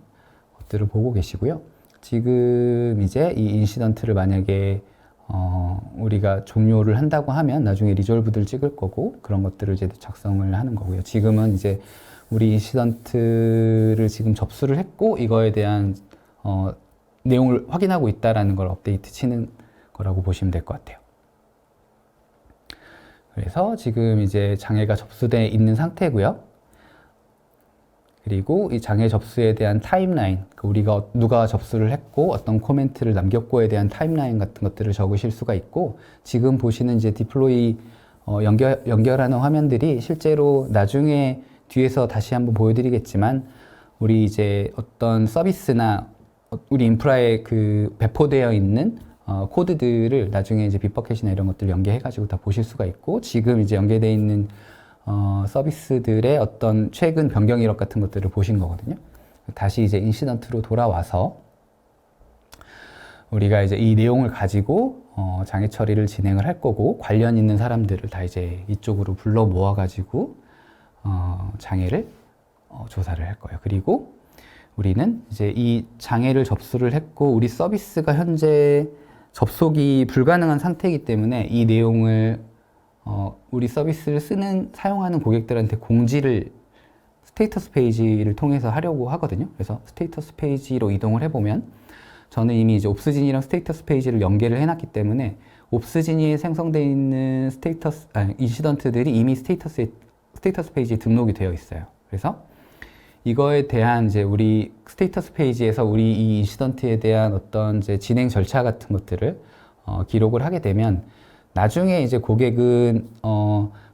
것들을 보고 계시고요. 지금 이제 이 인시던트를 만약에 우리가 종료를 한다고 하면 나중에 리졸브들 찍을 거고, 그런 것들을 이제 작성을 하는 거고요. 지금은 이제 우리 인시던트를 지금 접수를 했고, 이거에 대한 내용을 확인하고 있다라는 걸 업데이트 치는 거라고 보시면 될 것 같아요. 그래서 지금 이제 장애가 접수되어 있는 상태고요. 그리고 이 장애 접수에 대한 타임라인, 우리가 누가 접수를 했고 어떤 코멘트를 남겼고에 대한 타임라인 같은 것들을 적으실 수가 있고, 지금 보시는 이제 디플로이 연결하는 화면들이 실제로 나중에 뒤에서 다시 한번 보여드리겠지만 우리 이제 어떤 서비스나 우리 인프라에 그 배포되어 있는 코드들을 나중에 이제 빗버켓이나 이런 것들 연계해가지고 다 보실 수가 있고, 지금 이제 연계되어 있는 서비스들의 어떤 최근 변경 이력 같은 것들을 보신 거거든요. 다시 이제 인시던트로 돌아와서 우리가 이제 이 내용을 가지고 장애 처리를 진행을 할 거고, 관련 있는 사람들을 다 이제 이쪽으로 불러 모아가지고 장애를 조사를 할 거예요. 그리고 우리는 이제 이 장애를 접수를 했고, 우리 서비스가 현재 접속이 불가능한 상태이기 때문에 이 내용을 우리 서비스를 사용하는 고객들한테 공지를 스테이터스 페이지를 통해서 하려고 하거든요. 그래서 스테이터스 페이지로 이동을 해보면, 저는 이미 이제 옵스지니랑 스테이터스 페이지를 연계를 해놨기 때문에 옵스지니에 생성되어 있는 인시던트들이 이미 스테이터스 페이지에 등록이 되어 있어요. 그래서 이거에 대한 이제 우리 스테이터스 페이지에서 우리 이 인시던트에 대한 어떤 이제 진행 절차 같은 것들을 기록을 하게 되면, 나중에 이제 고객은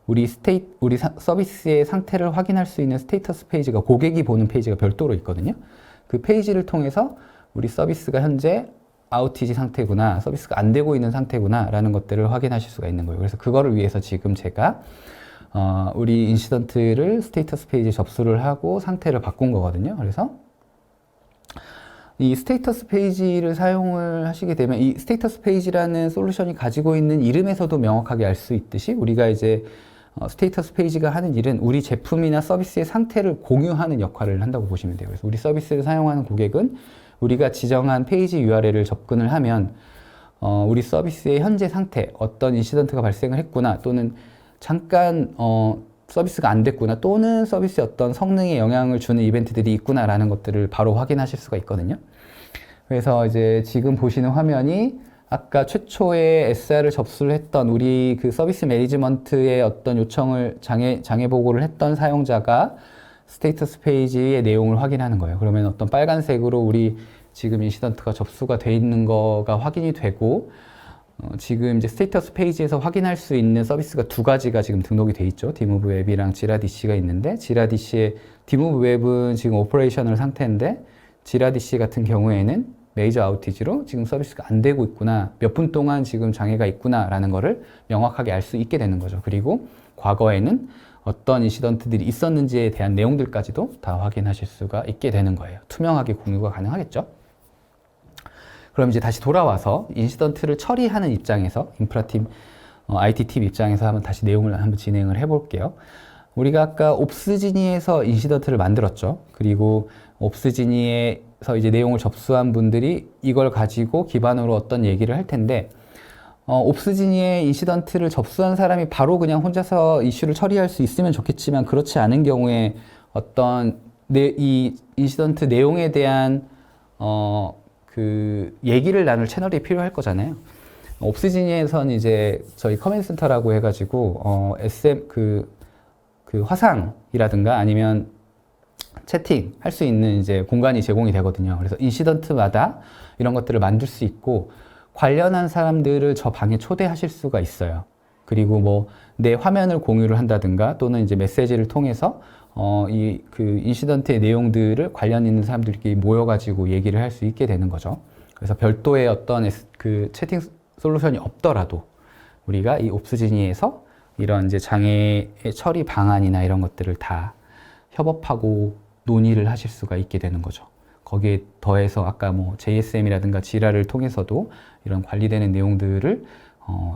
우리 서비스의 상태를 확인할 수 있는 스테이터스 페이지가, 고객이 보는 페이지가 별도로 있거든요. 그 페이지를 통해서 우리 서비스가 현재 아우티지 상태구나, 서비스가 안 되고 있는 상태구나 라는 것들을 확인하실 수가 있는 거예요. 그래서 그거를 위해서 지금 제가 우리 인시던트를 스테이터스 페이지에 접수를 하고 상태를 바꾼 거거든요. 그래서 이 스테이터스 페이지를 사용을 하시게 되면, 이 스테이터스 페이지라는 솔루션이 가지고 있는 이름에서도 명확하게 알 수 있듯이, 우리가 이제 스테이터스 페이지가 하는 일은 우리 제품이나 서비스의 상태를 공유하는 역할을 한다고 보시면 돼요. 그래서 우리 서비스를 사용하는 고객은 우리가 지정한 페이지 URL을 접근을 하면 우리 서비스의 현재 상태, 어떤 인시던트가 발생을 했구나, 또는 잠깐 서비스가 안 됐구나, 또는 서비스의 어떤 성능에 영향을 주는 이벤트들이 있구나라는 것들을 바로 확인하실 수가 있거든요. 그래서 이제 지금 보시는 화면이 아까 최초에 SR을 접수를 했던 우리 그 서비스 매니지먼트의 어떤 요청을 장애 보고를 했던 사용자가 스테이터스 페이지의 내용을 확인하는 거예요. 그러면 어떤 빨간색으로 우리 지금 인시던트가 접수가 돼 있는 거가 확인이 되고, 지금 이제 스테이터스 페이지에서 확인할 수 있는 서비스가 두 가지가 지금 등록이 돼 있죠. 디무브 웹이랑 지라DC가 있는데, 디무브 웹은 지금 오퍼레이셔널 상태인데, 지라DC 같은 경우에는 메이저 아우티지로 지금 서비스가 안 되고 있구나, 몇 분 동안 지금 장애가 있구나 라는 거를 명확하게 알 수 있게 되는 거죠. 그리고 과거에는 어떤 인시던트들이 있었는지에 대한 내용들까지도 다 확인하실 수가 있게 되는 거예요. 투명하게 공유가 가능하겠죠. 그럼 이제 다시 돌아와서 인시던트를 처리하는 입장에서, 인프라팀, IT팀 입장에서 한번 다시 내용을 한번 진행을 해볼게요. 우리가 아까 옵스지니에서 인시던트를 만들었죠. 그리고 옵스지니에서 이제 내용을 접수한 분들이 이걸 가지고 기반으로 어떤 얘기를 할 텐데, 옵스지니에 인시던트를 접수한 사람이 바로 그냥 혼자서 이슈를 처리할 수 있으면 좋겠지만, 그렇지 않은 경우에 어떤 이 인시던트 내용에 대한 그 얘기를 나눌 채널이 필요할 거잖아요. 옵스지니에서는 이제 저희 커맨드 센터라고 해가지고 그 화상이라든가 아니면 채팅 할 수 있는 이제 공간이 제공이 되거든요. 그래서 인시던트마다 이런 것들을 만들 수 있고, 관련한 사람들을 저 방에 초대하실 수가 있어요. 그리고 뭐 내 화면을 공유를 한다든가, 또는 이제 메시지를 통해서 그 인시던트의 내용들을 관련 있는 사람들끼리 모여가지고 얘기를 할 수 있게 되는 거죠. 그래서 별도의 어떤 그 채팅 솔루션이 없더라도 우리가 이 옵스지니에서 이런 이제 장애 처리 방안이나 이런 것들을 다 협업하고 논의를 하실 수가 있게 되는 거죠. 거기에 더해서 아까 뭐 JSM이라든가 지라를 통해서도 이런 관리되는 내용들을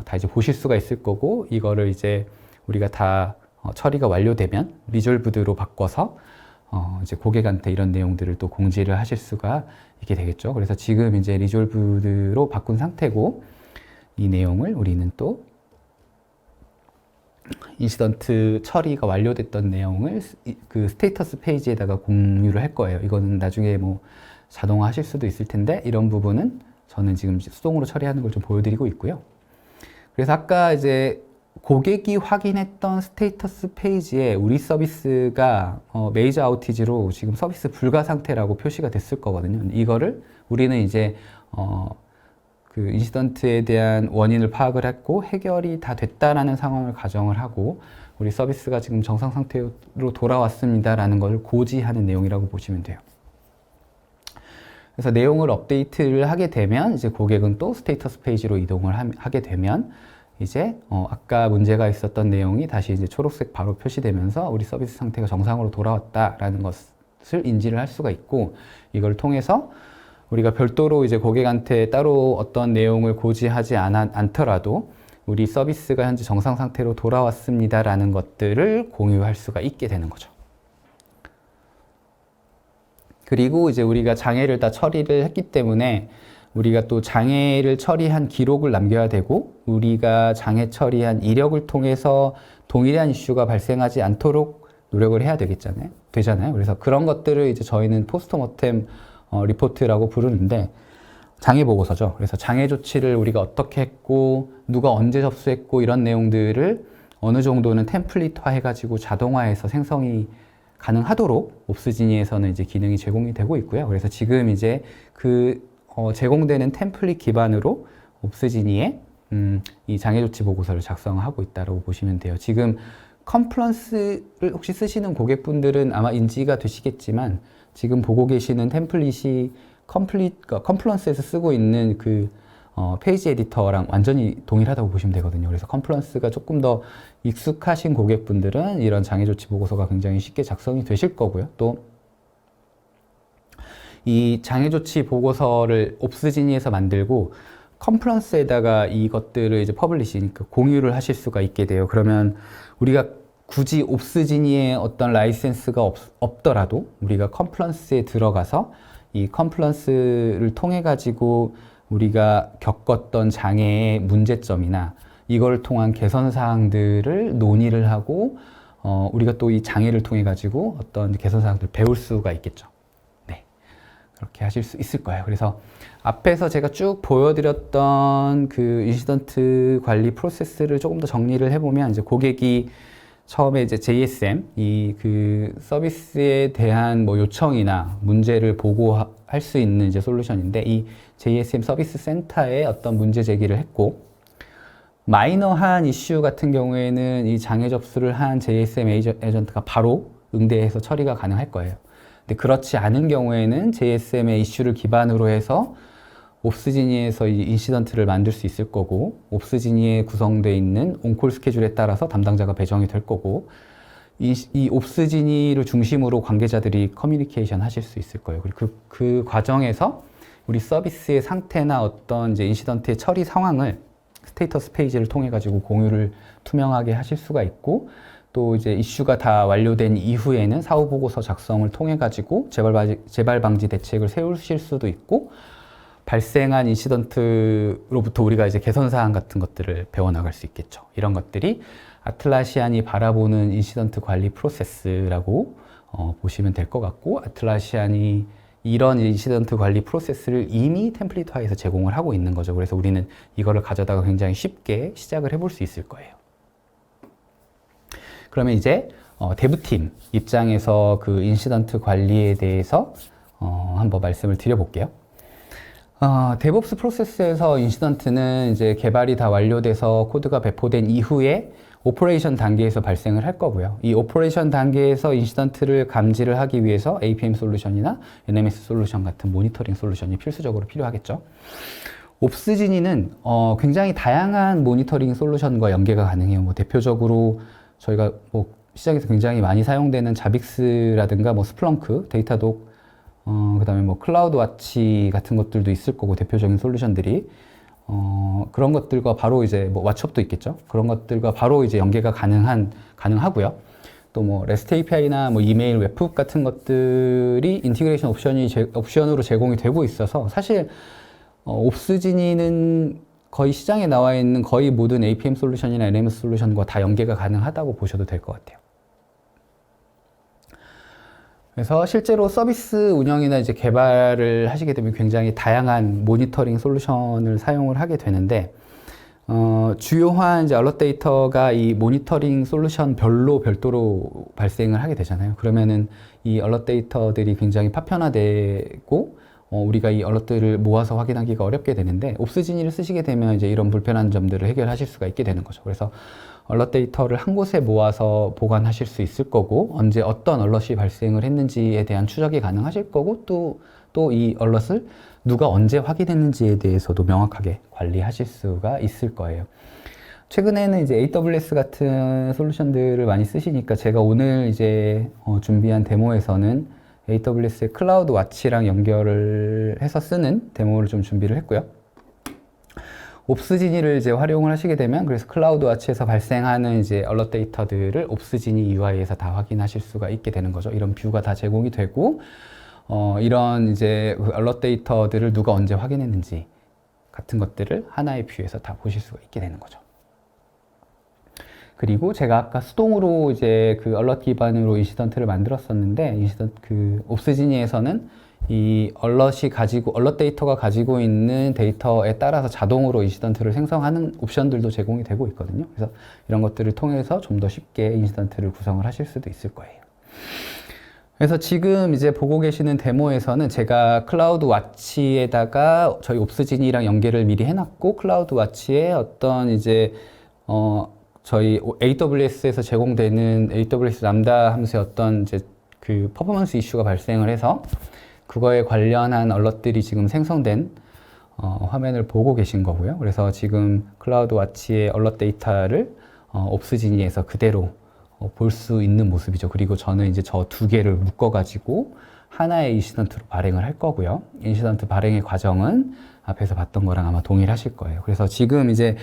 다 이제 보실 수가 있을 거고, 이거를 이제 우리가 다 처리가 완료되면 리졸브드로 바꿔서 이제 고객한테 이런 내용들을 또 공지를 하실 수가 있게 되겠죠. 그래서 지금 이제 리졸브드로 바꾼 상태고, 이 내용을 우리는 또 인시던트 처리가 완료됐던 내용을 그 스테이터스 페이지에다가 공유를 할 거예요. 이거는 나중에 뭐 자동화 하실 수도 있을 텐데, 이런 부분은 저는 지금 수동으로 처리하는 걸 좀 보여드리고 있고요. 그래서 아까 이제 고객이 확인했던 스테이터스 페이지에 우리 서비스가 메이저 아우티지로 지금 서비스 불가 상태라고 표시가 됐을 거거든요. 이거를 우리는 이제 그 인시던트에 대한 원인을 파악을 했고 해결이 다 됐다라는 상황을 가정을 하고, 우리 서비스가 지금 정상 상태로 돌아왔습니다라는 걸 고지하는 내용이라고 보시면 돼요. 그래서 내용을 업데이트를 하게 되면 이제 고객은 또 스테이터스 페이지로 이동을 하게 되면 이제 아까 문제가 있었던 내용이 다시 이제 초록색 바로 표시되면서 우리 서비스 상태가 정상으로 돌아왔다라는 것을 인지를 할 수가 있고, 이걸 통해서 우리가 별도로 이제 고객한테 따로 어떤 내용을 고지하지 않더라도 우리 서비스가 현재 정상 상태로 돌아왔습니다라는 것들을 공유할 수가 있게 되는 거죠. 그리고 이제 우리가 장애를 다 처리를 했기 때문에 우리가 또 장애를 처리한 기록을 남겨야 되고, 우리가 장애 처리한 이력을 통해서 동일한 이슈가 발생하지 않도록 노력을 해야 되잖아요. 그래서 그런 것들을 이제 저희는 포스트모템 리포트라고 부르는데, 장애 보고서죠. 그래서 장애 조치를 우리가 어떻게 했고, 누가 언제 접수했고, 이런 내용들을 어느 정도는 템플릿화 해가지고 자동화해서 생성이 가능하도록 옵스지니에서는 이제 기능이 제공이 되고 있고요. 그래서 지금 이제 제공되는 템플릿 기반으로 옵스지니에 이 장애조치 보고서를 작성하고 있다고 보시면 돼요. 지금 컴플런스를 혹시 쓰시는 고객분들은 아마 인지가 되시겠지만, 지금 보고 계시는 템플릿이 컴플런스에서 쓰고 있는 페이지 에디터랑 완전히 동일하다고 보시면 되거든요. 그래서 컴플런스가 조금 더 익숙하신 고객분들은 이런 장애조치 보고서가 굉장히 쉽게 작성이 되실 거고요. 또 이 장애조치 보고서를 옵스지니에서 만들고 컴플런스에다가 이것들을 이제 퍼블리시니까 공유를 하실 수가 있게 돼요. 그러면 우리가 굳이 옵스지니에 어떤 라이센스가 없더라도 우리가 컴플런스에 들어가서 이 컴플런스를 통해 가지고 우리가 겪었던 장애의 문제점이나 이걸 통한 개선 사항들을 논의를 하고 우리가 또 이 장애를 통해 가지고 어떤 개선 사항들을 배울 수가 있겠죠. 네, 그렇게 하실 수 있을 거예요. 그래서 앞에서 제가 쭉 보여드렸던 그 인시던트 관리 프로세스를 조금 더 정리를 해보면, 이제 고객이 처음에 이제 JSM 그 서비스에 대한 뭐 요청이나 문제를 보고할 수 있는 이제 솔루션인데, 이 JSM 서비스 센터에 어떤 문제 제기를 했고, 마이너한 이슈 같은 경우에는 이 장애 접수를 한 JSM 에이전트가 바로 응대해서 처리가 가능할 거예요. 근데 그렇지 않은 경우에는 JSM의 이슈를 기반으로 해서 옵스지니에서 이 인시던트를 만들 수 있을 거고, 옵스지니에 구성되어 있는 온콜 스케줄에 따라서 담당자가 배정이 될 거고, 이 옵스지니를 중심으로 관계자들이 커뮤니케이션 하실 수 있을 거예요. 그리고 그 과정에서 우리 서비스의 상태나 어떤 이제 인시던트의 처리 상황을 스테이터스 페이지를 통해 가지고 공유를 투명하게 하실 수가 있고, 또 이제 이슈가 다 완료된 이후에는 사후 보고서 작성을 통해 가지고 재발 방지 대책을 세우실 수도 있고, 발생한 인시던트로부터 우리가 이제 개선 사항 같은 것들을 배워나갈 수 있겠죠. 이런 것들이 아틀라시안이 바라보는 인시던트 관리 프로세스라고 보시면 될 것 같고, 아틀라시안이 이런 인시던트 관리 프로세스를 이미 템플릿화해서 제공을 하고 있는 거죠. 그래서 우리는 이거를 가져다가 굉장히 쉽게 시작을 해볼 수 있을 거예요. 그러면 이제 데브팀 입장에서 그 인시던트 관리에 대해서 한번 말씀을 드려볼게요. 데브옵스 프로세스에서 인시던트는 이제 개발이 다 완료돼서 코드가 배포된 이후에 오퍼레이션 단계에서 발생을 할 거고요. 이 오퍼레이션 단계에서 인시던트를 감지를 하기 위해서 APM 솔루션이나 NMS 솔루션 같은 모니터링 솔루션이 필수적으로 필요하겠죠. 옵스지니는 굉장히 다양한 모니터링 솔루션과 연계가 가능해요. 뭐 대표적으로 저희가 뭐 시장에서 굉장히 많이 사용되는 자빅스라든가 뭐 스플렁크, 데이터독, 그다음에 뭐 클라우드 와치 같은 것들도 있을 거고, 대표적인 솔루션들이 그런 것들과 바로 이제 뭐 왓츠업도 있겠죠. 그런 것들과 바로 이제 연계가 가능하고요. 또 뭐 REST API나 뭐 이메일 웹훅 같은 것들이 인티그레이션 옵션으로 제공이 되고 있어서, 사실 옵스지니는 거의 시장에 나와 있는 거의 모든 APM 솔루션이나 NMS 솔루션과 다 연계가 가능하다고 보셔도 될 것 같아요. 그래서 실제로 서비스 운영이나 이제 개발을 하시게 되면 굉장히 다양한 모니터링 솔루션을 사용을 하게 되는데, 주요한 이제 알럿 데이터가 이 모니터링 솔루션 별도로 발생을 하게 되잖아요. 그러면은 이 알럿 데이터들이 굉장히 파편화되고 우리가 이 얼럿들을 모아서 확인하기가 어렵게 되는데, 옵스지니를 쓰시게 되면 이제 이런 불편한 점들을 해결하실 수가 있게 되는 거죠. 그래서 얼럿 데이터를 한 곳에 모아서 보관하실 수 있을 거고, 언제 어떤 얼럿이 발생을 했는지에 대한 추적이 가능하실 거고, 또 이 얼럿을 누가 언제 확인했는지에 대해서도 명확하게 관리하실 수가 있을 거예요. 최근에는 이제 AWS 같은 솔루션들을 많이 쓰시니까, 제가 오늘 이제 준비한 데모에서는 AWS의 클라우드 와치랑 연결을 해서 쓰는 데모를 좀 준비를 했고요. 옵스지니를 이제 활용을 하시게 되면, 그래서 클라우드 와치에서 발생하는 이제 얼럿 데이터들을 옵스지니 UI에서 다 확인하실 수가 있게 되는 거죠. 이런 뷰가 다 제공이 되고, 이런 이제 얼럿 데이터들을 누가 언제 확인했는지 같은 것들을 하나의 뷰에서 다 보실 수가 있게 되는 거죠. 그리고 제가 아까 수동으로 이제 그 얼럿 기반으로 인시던트를 만들었었는데, 그 옵스지니에서는 이 얼럿 데이터가 가지고 있는 데이터에 따라서 자동으로 인시던트를 생성하는 옵션들도 제공이 되고 있거든요. 그래서 이런 것들을 통해서 좀 더 쉽게 인시던트를 구성을 하실 수도 있을 거예요. 그래서 지금 이제 보고 계시는 데모에서는 제가 클라우드 와치에다가 저희 옵스지니랑 연결을 미리 해놨고, 클라우드 와치에 어떤 이제 저희 AWS에서 제공되는 AWS 람다 함수의 어떤 이제 그 퍼포먼스 이슈가 발생을 해서 그거에 관련한 얼럿들이 지금 생성된 화면을 보고 계신 거고요. 그래서 지금 클라우드 와치의 얼럿 데이터를 옵스지니에서 그대로 볼 수 있는 모습이죠. 그리고 저는 이제 저 두 개를 묶어가지고 하나의 인시던트로 발행을 할 거고요. 인시던트 발행의 과정은 앞에서 봤던 거랑 아마 동일하실 거예요. 그래서 지금 이제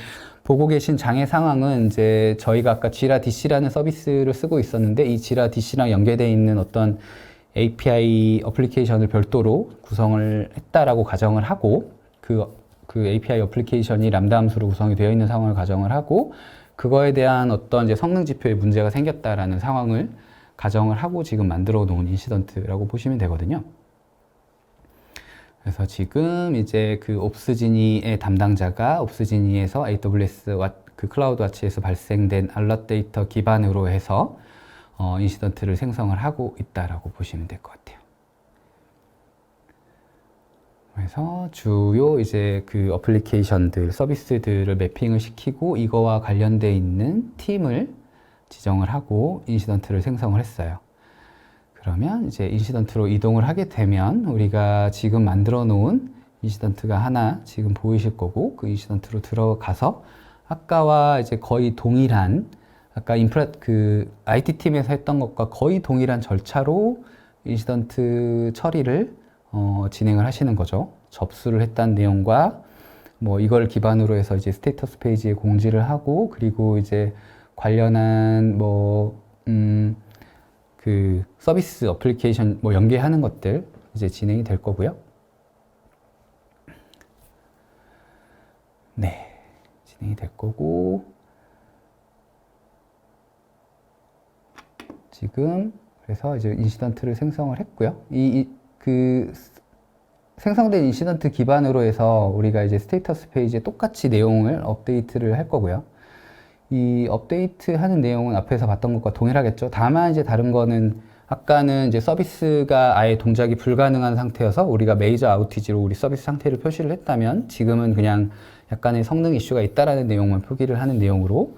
보고 계신 장애 상황은 이제 저희가 아까 지라 DC라는 서비스를 쓰고 있었는데, 이 지라 DC랑 연계되어 있는 어떤 API 어플리케이션을 별도로 구성을 했다라고 가정을 하고, 그 API 어플리케이션이 람다 함수로 구성이 되어 있는 상황을 가정을 하고, 그거에 대한 어떤 이제 성능 지표에 문제가 생겼다라는 상황을 가정을 하고 지금 만들어 놓은 인시던트라고 보시면 되거든요. 그래서 지금 이제 그 옵스지니의 담당자가 옵스지니에서 AWS 그 클라우드 와치에서 발생된 알럿 데이터 기반으로 해서 인시던트를 생성을 하고 있다라고 보시면 될 것 같아요. 그래서 주요 이제 그 어플리케이션들, 서비스들을 매핑을 시키고 이거와 관련돼 있는 팀을 지정을 하고 인시던트를 생성을 했어요. 그러면 이제 인시던트로 이동을 하게 되면 우리가 지금 만들어 놓은 인시던트가 하나 지금 보이실 거고, 그 인시던트로 들어가서 아까와 이제 거의 동일한, 아까 그 IT 팀에서 했던 것과 거의 동일한 절차로 인시던트 처리를 진행을 하시는 거죠. 접수를 했다는 내용과 뭐 이걸 기반으로 해서 이제 스테이터스 페이지에 공지를 하고, 그리고 이제 관련한 그 서비스 어플리케이션 뭐 연계하는 것들 이제 진행이 될 거고요. 네, 진행이 될 거고, 지금 그래서 이제 인시던트를 생성을 했고요. 그 생성된 인시던트 기반으로 해서 우리가 이제 스테이터스 페이지에 똑같이 내용을 업데이트를 할 거고요. 이 업데이트 하는 내용은 앞에서 봤던 것과 동일하겠죠. 다만 이제 다른 거는, 아까는 이제 서비스가 아예 동작이 불가능한 상태여서 우리가 메이저 아우티지로 우리 서비스 상태를 표시를 했다면, 지금은 그냥 약간의 성능 이슈가 있다라는 내용만 표기를 하는 내용으로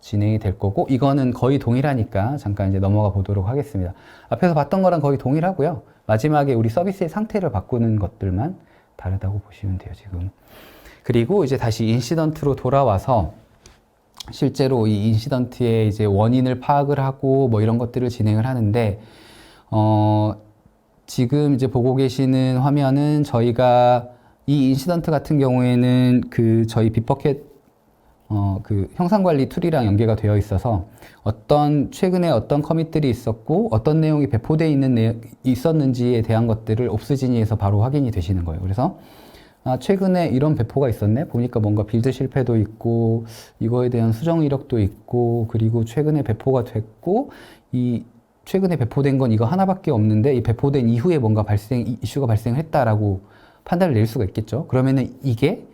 진행이 될 거고, 이거는 거의 동일하니까 잠깐 이제 넘어가 보도록 하겠습니다. 앞에서 봤던 거랑 거의 동일하고요. 마지막에 우리 서비스의 상태를 바꾸는 것들만 다르다고 보시면 돼요, 지금. 그리고 이제 다시 인시던트로 돌아와서 실제로 이 인시던트의 이제 원인을 파악을 하고 뭐 이런 것들을 진행을 하는데, 지금 이제 보고 계시는 화면은 저희가 이 인시던트 같은 경우에는 그 저희 빗버켓 그 형상관리 툴이랑 연계가 되어 있어서 최근에 어떤 커밋들이 있었고 어떤 내용이 배포되어 있었는지에 대한 것들을 옵스지니에서 바로 확인이 되시는 거예요. 그래서 최근에 이런 배포가 있었네? 보니까 뭔가 빌드 실패도 있고 이거에 대한 수정 이력도 있고, 그리고 최근에 배포가 됐고, 이 최근에 배포된 건 이거 하나밖에 없는데 이 배포된 이후에 뭔가 이슈가 발생했다라고 판단을 낼 수가 있겠죠. 그러면은 이게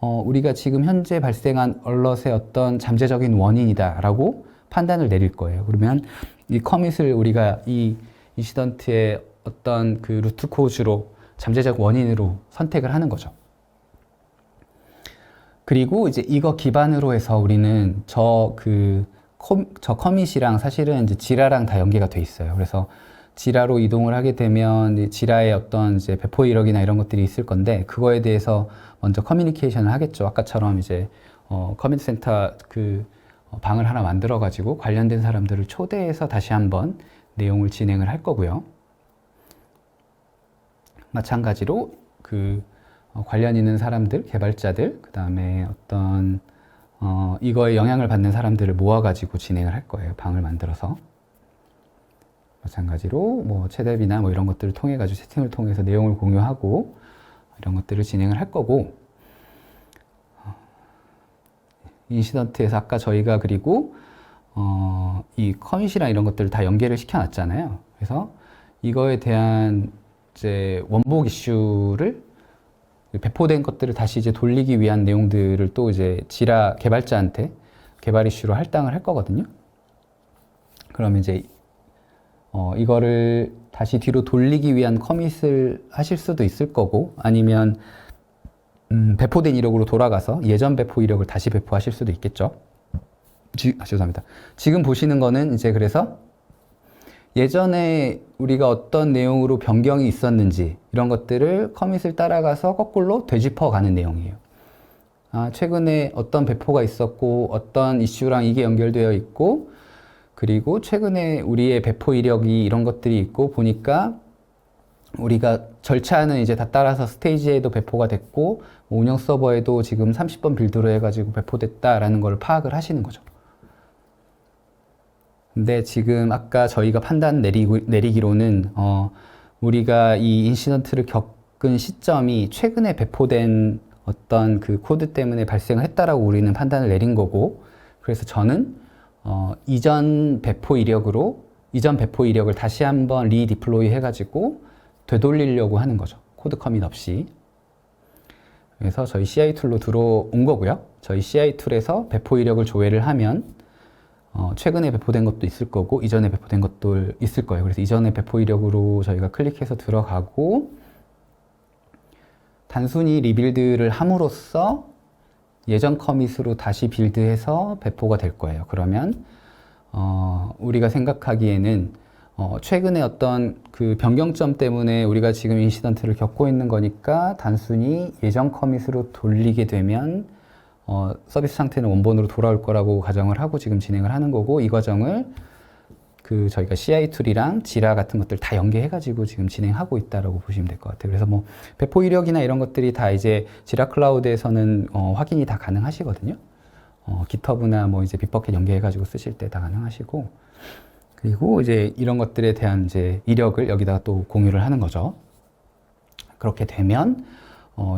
우리가 지금 현재 발생한 얼럿의 어떤 잠재적인 원인이다라고 판단을 내릴 거예요. 그러면 이 커밋을 우리가 이 인시던트의 어떤 그 루트 코즈로 잠재적 원인으로 선택을 하는 거죠. 그리고 이제 이거 기반으로 해서 우리는 저 커밋이랑 사실은 이제 지라랑 다 연계가 돼 있어요. 그래서 지라로 이동을 하게 되면 지라의 어떤 이제 배포 이력이나 이런 것들이 있을 건데, 그거에 대해서 먼저 커뮤니케이션을 하겠죠. 아까처럼 이제 커뮤니티 센터 방을 하나 만들어 가지고 관련된 사람들을 초대해서 다시 한번 내용을 진행을 할 거고요. 마찬가지로 관련 있는 사람들, 개발자들, 그 다음에 어떤 이거에 영향을 받는 사람들을 모아가지고 진행을 할 거예요. 방을 만들어서. 마찬가지로 뭐 채탭이나 뭐 이런 것들을 통해 가지고 채팅을 통해서 내용을 공유하고 이런 것들을 진행을 할 거고, 인시던트에서 아까 저희가 그리고 이 커밋이랑 이런 것들을 다 연계를 시켜 놨잖아요. 그래서 이거에 대한 이제 원복 이슈를 배포된 것들을 다시 이제 돌리기 위한 내용들을 또 이제 지라 개발자한테 개발 이슈로 할당을 할 거거든요. 그러면 이제 이거를 다시 뒤로 돌리기 위한 커밋을 하실 수도 있을 거고, 아니면 배포된 이력으로 돌아가서 예전 배포 이력을 다시 배포하실 수도 있겠죠. 죄송합니다. 지금 보시는 거는 이제 그래서 예전에 우리가 어떤 내용으로 변경이 있었는지 이런 것들을 커밋을 따라가서 거꾸로 되짚어가는 내용이에요. 최근에 어떤 배포가 있었고 어떤 이슈랑 이게 연결되어 있고, 그리고 최근에 우리의 배포 이력이 이런 것들이 있고 보니까 우리가 절차는 이제 다 따라서 스테이지에도 배포가 됐고 운영 서버에도 지금 30번 빌드로 해가지고 배포됐다라는 걸 파악을 하시는 거죠. 근데 지금 아까 저희가 판단 내리기로는 우리가 이 인시던트를 겪은 시점이 최근에 배포된 어떤 그 코드 때문에 발생을 했다라고 우리는 판단을 내린 거고, 그래서 저는 이전 배포 이력을 다시 한번 리디플로이 해가지고 되돌리려고 하는 거죠. 코드 커밋 없이. 그래서 저희 CI 툴로 들어온 거고요. 저희 CI 툴에서 배포 이력을 조회를 하면 최근에 배포된 것도 있을 거고 이전에 배포된 것도 있을 거예요. 그래서 이전에 배포 이력으로 저희가 클릭해서 들어가고 단순히 리빌드를 함으로써 예전 커밋으로 다시 빌드해서 배포가 될 거예요. 그러면 우리가 생각하기에는 최근에 어떤 그 변경점 때문에 우리가 지금 인시던트를 겪고 있는 거니까 단순히 예전 커밋으로 돌리게 되면 서비스 상태는 원본으로 돌아올 거라고 가정을 하고 지금 진행을 하는 거고, 이 과정을 저희가 CI 툴이랑 지라 같은 것들 다 연계해가지고 지금 진행하고 있다라고 보시면 될 것 같아요. 그래서 뭐 배포 이력이나 이런 것들이 다 이제 지라 클라우드에서는 확인이 다 가능하시거든요. GitHub나 뭐 이제 빗버켓 연계해가지고 쓰실 때 다 가능하시고, 그리고 이제 이런 것들에 대한 이제 이력을 여기다가 또 공유를 하는 거죠. 그렇게 되면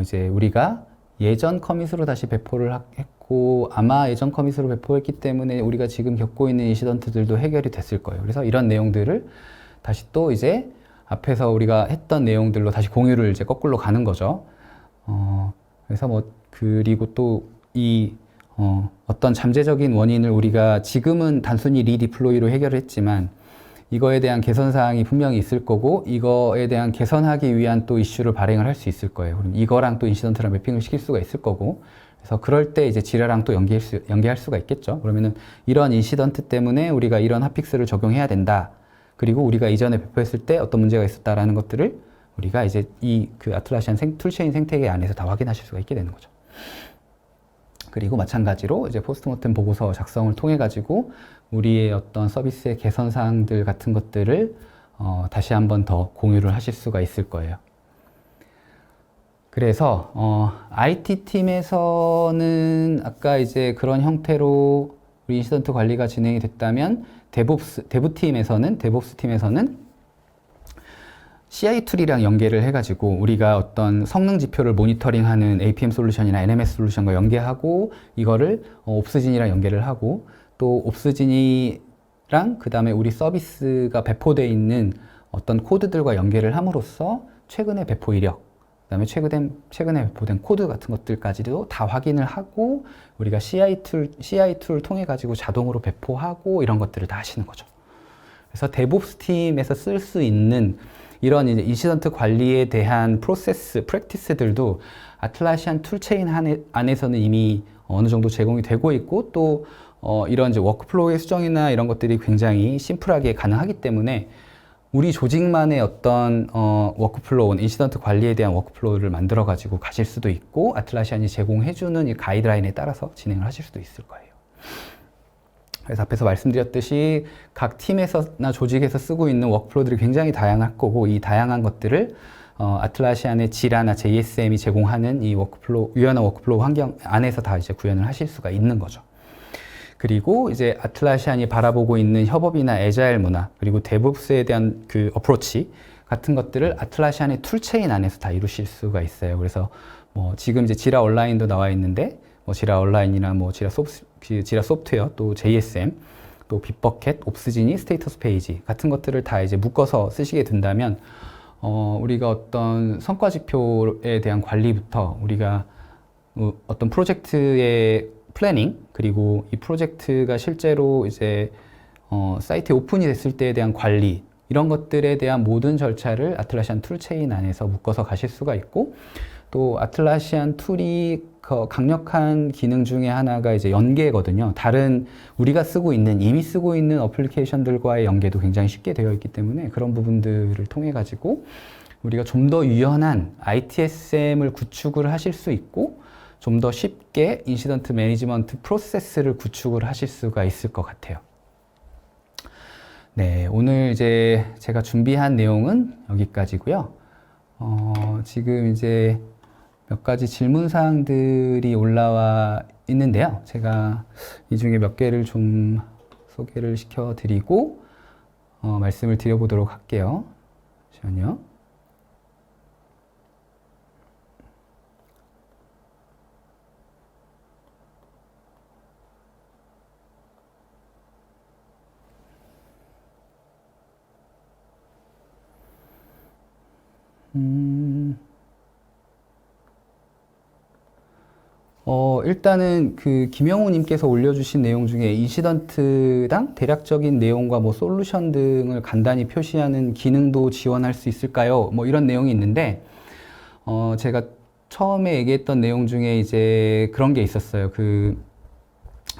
이제 우리가 예전 커밋으로 다시 배포를 했고 아마 예전 커밋으로 배포했기 때문에 우리가 지금 겪고 있는 인시던트들도 해결이 됐을 거예요. 그래서 이런 내용들을 다시 또 이제 앞에서 우리가 했던 내용들로 다시 공유를 이제 거꾸로 가는 거죠. 그래서 뭐 그리고 또 어떤 잠재적인 원인을 우리가 지금은 단순히 리디플로이로 해결을 했지만 이거에 대한 개선 사항이 분명히 있을 거고 이거에 대한 개선하기 위한 또 이슈를 발행을 할 수 있을 거예요. 그럼 이거랑 또 인시던트랑 매핑을 시킬 수가 있을 거고, 그래서 그럴 때 이제 지라랑 또 연계할 수가 있겠죠. 그러면은 이런 인시던트 때문에 우리가 이런 핫픽스를 적용해야 된다. 그리고 우리가 이전에 배포했을 때 어떤 문제가 있었다라는 것들을 우리가 이제 아틀라시안 툴체인 생태계 안에서 다 확인하실 수가 있게 되는 거죠. 그리고 마찬가지로 이제 포스트모템 보고서 작성을 통해 가지고 우리의 어떤 서비스의 개선 사항들 같은 것들을 다시 한번 더 공유를 하실 수가 있을 거예요. 그래서 IT 팀에서는 아까 이제 그런 형태로 우리 인시던트 관리가 진행이 됐다면 데브옵스 팀에서는 CI 툴이랑 연계를 해가지고 우리가 어떤 성능 지표를 모니터링하는 APM 솔루션이나 NMS 솔루션과 연계하고 이거를 옵스진이랑 연계를 하고 또 옵스진이랑 그 다음에 우리 서비스가 배포되어 있는 어떤 코드들과 연계를 함으로써 최근의 배포 이력, 그 다음에 최근에 배포된 코드 같은 것들까지도 다 확인을 하고 우리가 CI 툴을 통해 가지고 자동으로 배포하고 이런 것들을 다 하시는 거죠. 그래서 데브옵스 팀에서 쓸 수 있는 이런 이제 인시던트 관리에 대한 프로세스, 프랙티스들도 아틀라시안 툴체인 안에서는 이미 어느 정도 제공이 되고 있고 또 이런 이제 워크플로우의 수정이나 이런 것들이 굉장히 심플하게 가능하기 때문에 우리 조직만의 어떤 워크플로우, 인시던트 관리에 대한 워크플로우를 만들어 가지고 가실 수도 있고 아틀라시안이 제공해주는 이 가이드라인에 따라서 진행을 하실 수도 있을 거예요. 그래서 앞에서 말씀드렸듯이 각 팀에서나 조직에서 쓰고 있는 워크플로우들이 굉장히 다양할 거고 이 다양한 것들을 아틀라시안의 지라나 JSM이 제공하는 이 워크플로우, 유연한 워크플로우 환경 안에서 다 이제 구현을 하실 수가 있는 거죠. 그리고 이제 아틀라시안이 바라보고 있는 협업이나 애자일 문화, 그리고 데브옵스에 대한 그 어프로치 같은 것들을 아틀라시안의 툴체인 안에서 다 이루실 수가 있어요. 그래서 뭐 지금 이제 지라 온라인도 나와 있는데 뭐 지라 온라인이나 뭐 지라 소프트웨어, 또 JSM, 또 빗버켓, 옵스지니, 스테이터스 페이지 같은 것들을 다 이제 묶어서 쓰시게 된다면 우리가 어떤 성과 지표에 대한 관리부터 우리가 어떤 프로젝트의 플래닝, 그리고 이 프로젝트가 실제로 이제 사이트에 오픈이 됐을 때에 대한 관리, 이런 것들에 대한 모든 절차를 아틀라시안 툴체인 안에서 묶어서 가실 수가 있고, 또 아틀라시안 툴이 강력한 기능 중에 하나가 이제 연계거든요. 다른 우리가 쓰고 있는, 이미 쓰고 있는 어플리케이션들과의 연계도 굉장히 쉽게 되어 있기 때문에 그런 부분들을 통해 가지고 우리가 좀 더 유연한 ITSM을 구축을 하실 수 있고 좀 더 쉽게 인시던트 매니지먼트 프로세스를 구축을 하실 수가 있을 것 같아요. 네, 오늘 이제 제가 준비한 내용은 여기까지고요. 지금 이제 몇 가지 질문 사항들이 올라와 있는데요. 제가 이 중에 몇 개를 좀 소개를 시켜드리고 말씀을 드려보도록 할게요. 잠시만요. 일단은 그 김영우 님께서 올려주신 내용 중에 인시던트당 대략적인 내용과 뭐 솔루션 등을 간단히 표시하는 기능도 지원할 수 있을까요? 뭐 이런 내용이 있는데, 제가 처음에 얘기했던 내용 중에 이제 그런 게 있었어요. 그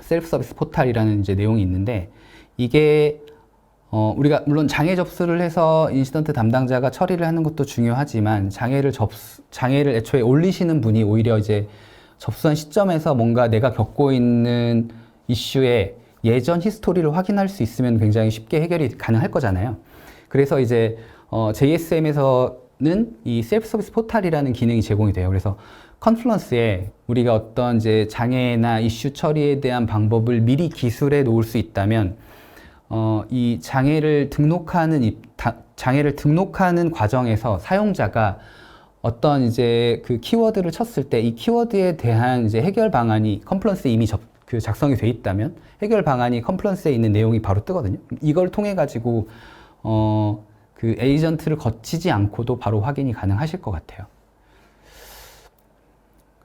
셀프 서비스 포탈이라는 이제 내용이 있는데, 이게 우리가 물론 장애 접수를 해서 인시던트 담당자가 처리를 하는 것도 중요하지만 장애를 애초에 올리시는 분이 오히려 이제 접수한 시점에서 뭔가 내가 겪고 있는 이슈의 예전 히스토리를 확인할 수 있으면 굉장히 쉽게 해결이 가능할 거잖아요. 그래서 이제 JSM에서는 이 셀프 서비스 포탈이라는 기능이 제공이 돼요. 그래서 컨플런스에 우리가 어떤 이제 장애나 이슈 처리에 대한 방법을 미리 기술해 놓을 수 있다면 이 장애를 등록하는 과정에서 사용자가 어떤 이제 그 키워드를 쳤을 때 이 키워드에 대한 이제 해결 방안이 컴플런스에 이미 작성이 돼 있다면 해결 방안이 컴플런스에 있는 내용이 바로 뜨거든요. 이걸 통해 가지고 그 에이전트를 거치지 않고도 바로 확인이 가능하실 것 같아요.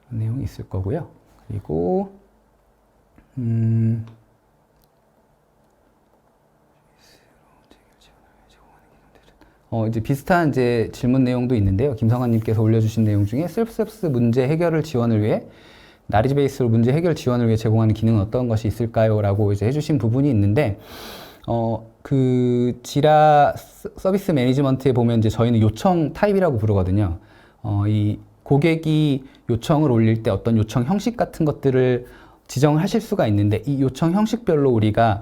그런 내용이 있을 거고요. 그리고 이제 비슷한 이제 질문 내용도 있는데요. 김성환님께서 올려주신 내용 중에 셀프 서비스 문제 해결을 지원을 위해 나리지 베이스로 문제 해결 지원을 위해 제공하는 기능은 어떤 것이 있을까요? 라고 이제 해주신 부분이 있는데, 그 지라 서비스 매니지먼트에 보면 이제 저희는 요청 타입이라고 부르거든요. 이 고객이 요청을 올릴 때 어떤 요청 형식 같은 것들을 지정을 하실 수가 있는데, 이 요청 형식별로 우리가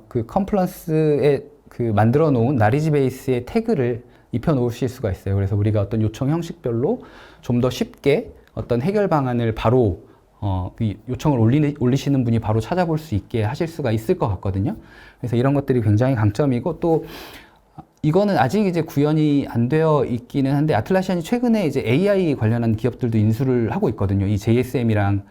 그 컴플런스에 그 만들어 놓은 나리지 베이스의 태그를 입혀 놓으실 수가 있어요. 그래서 우리가 어떤 요청 형식별로 좀 더 쉽게 어떤 해결 방안을 바로 이 요청을 올리시는 분이 바로 찾아볼 수 있게 하실 수가 있을 것 같거든요. 그래서 이런 것들이 굉장히 강점이고, 또 이거는 아직 이제 구현이 안 되어 있기는 한데 아틀라시안이 최근에 이제 AI 관련한 기업들도 인수를 하고 있거든요. 이 JSM이랑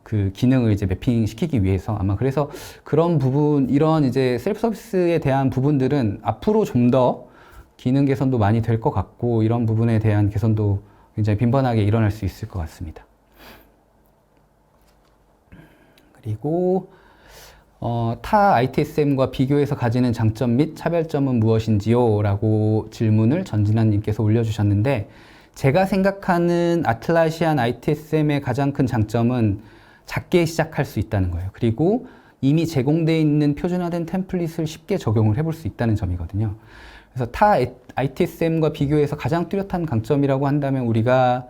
그 기능을 이제 매핑 시키기 위해서 아마 그래서 그런 부분, 이런 이제 셀프 서비스에 대한 부분들은 앞으로 좀 더 기능 개선도 많이 될 것 같고, 이런 부분에 대한 개선도 굉장히 빈번하게 일어날 수 있을 것 같습니다. 그리고 타 ITSM과 비교해서 가지는 장점 및 차별점은 무엇인지요? 라고 질문을 전진환님께서 올려주셨는데, 제가 생각하는 아틀라시안 ITSM의 가장 큰 장점은 작게 시작할 수 있다는 거예요. 그리고 이미 제공되어 있는 표준화된 템플릿을 쉽게 적용을 해볼 수 있다는 점이거든요. 그래서 타 ITSM과 비교해서 가장 뚜렷한 강점이라고 한다면 우리가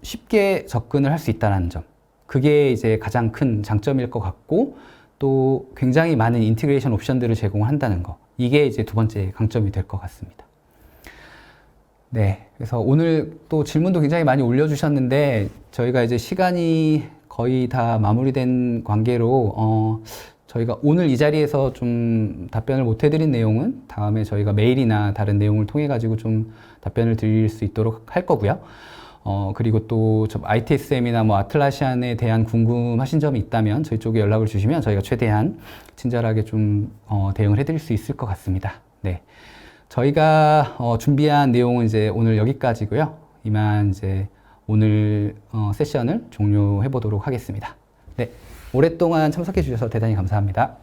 쉽게 접근을 할 수 있다는 점. 그게 이제 가장 큰 장점일 것 같고, 또 굉장히 많은 인티그레이션 옵션들을 제공한다는 거. 이게 이제 두 번째 강점이 될 것 같습니다. 네. 그래서 오늘 또 질문도 굉장히 많이 올려주셨는데, 저희가 이제 시간이 거의 다 마무리된 관계로, 저희가 오늘 이 자리에서 좀 답변을 못 해드린 내용은 다음에 저희가 메일이나 다른 내용을 통해 가지고 좀 답변을 드릴 수 있도록 할 거고요. 그리고 또 ITSM이나 뭐 아틀라시안에 대한 궁금하신 점이 있다면 저희 쪽에 연락을 주시면 저희가 최대한 친절하게 좀 대응을 해드릴 수 있을 것 같습니다. 네. 저희가 준비한 내용은 이제 오늘 여기까지고요. 이만 이제 오늘 세션을 종료해 보도록 하겠습니다. 네. 오랫동안 참석해 주셔서 대단히 감사합니다.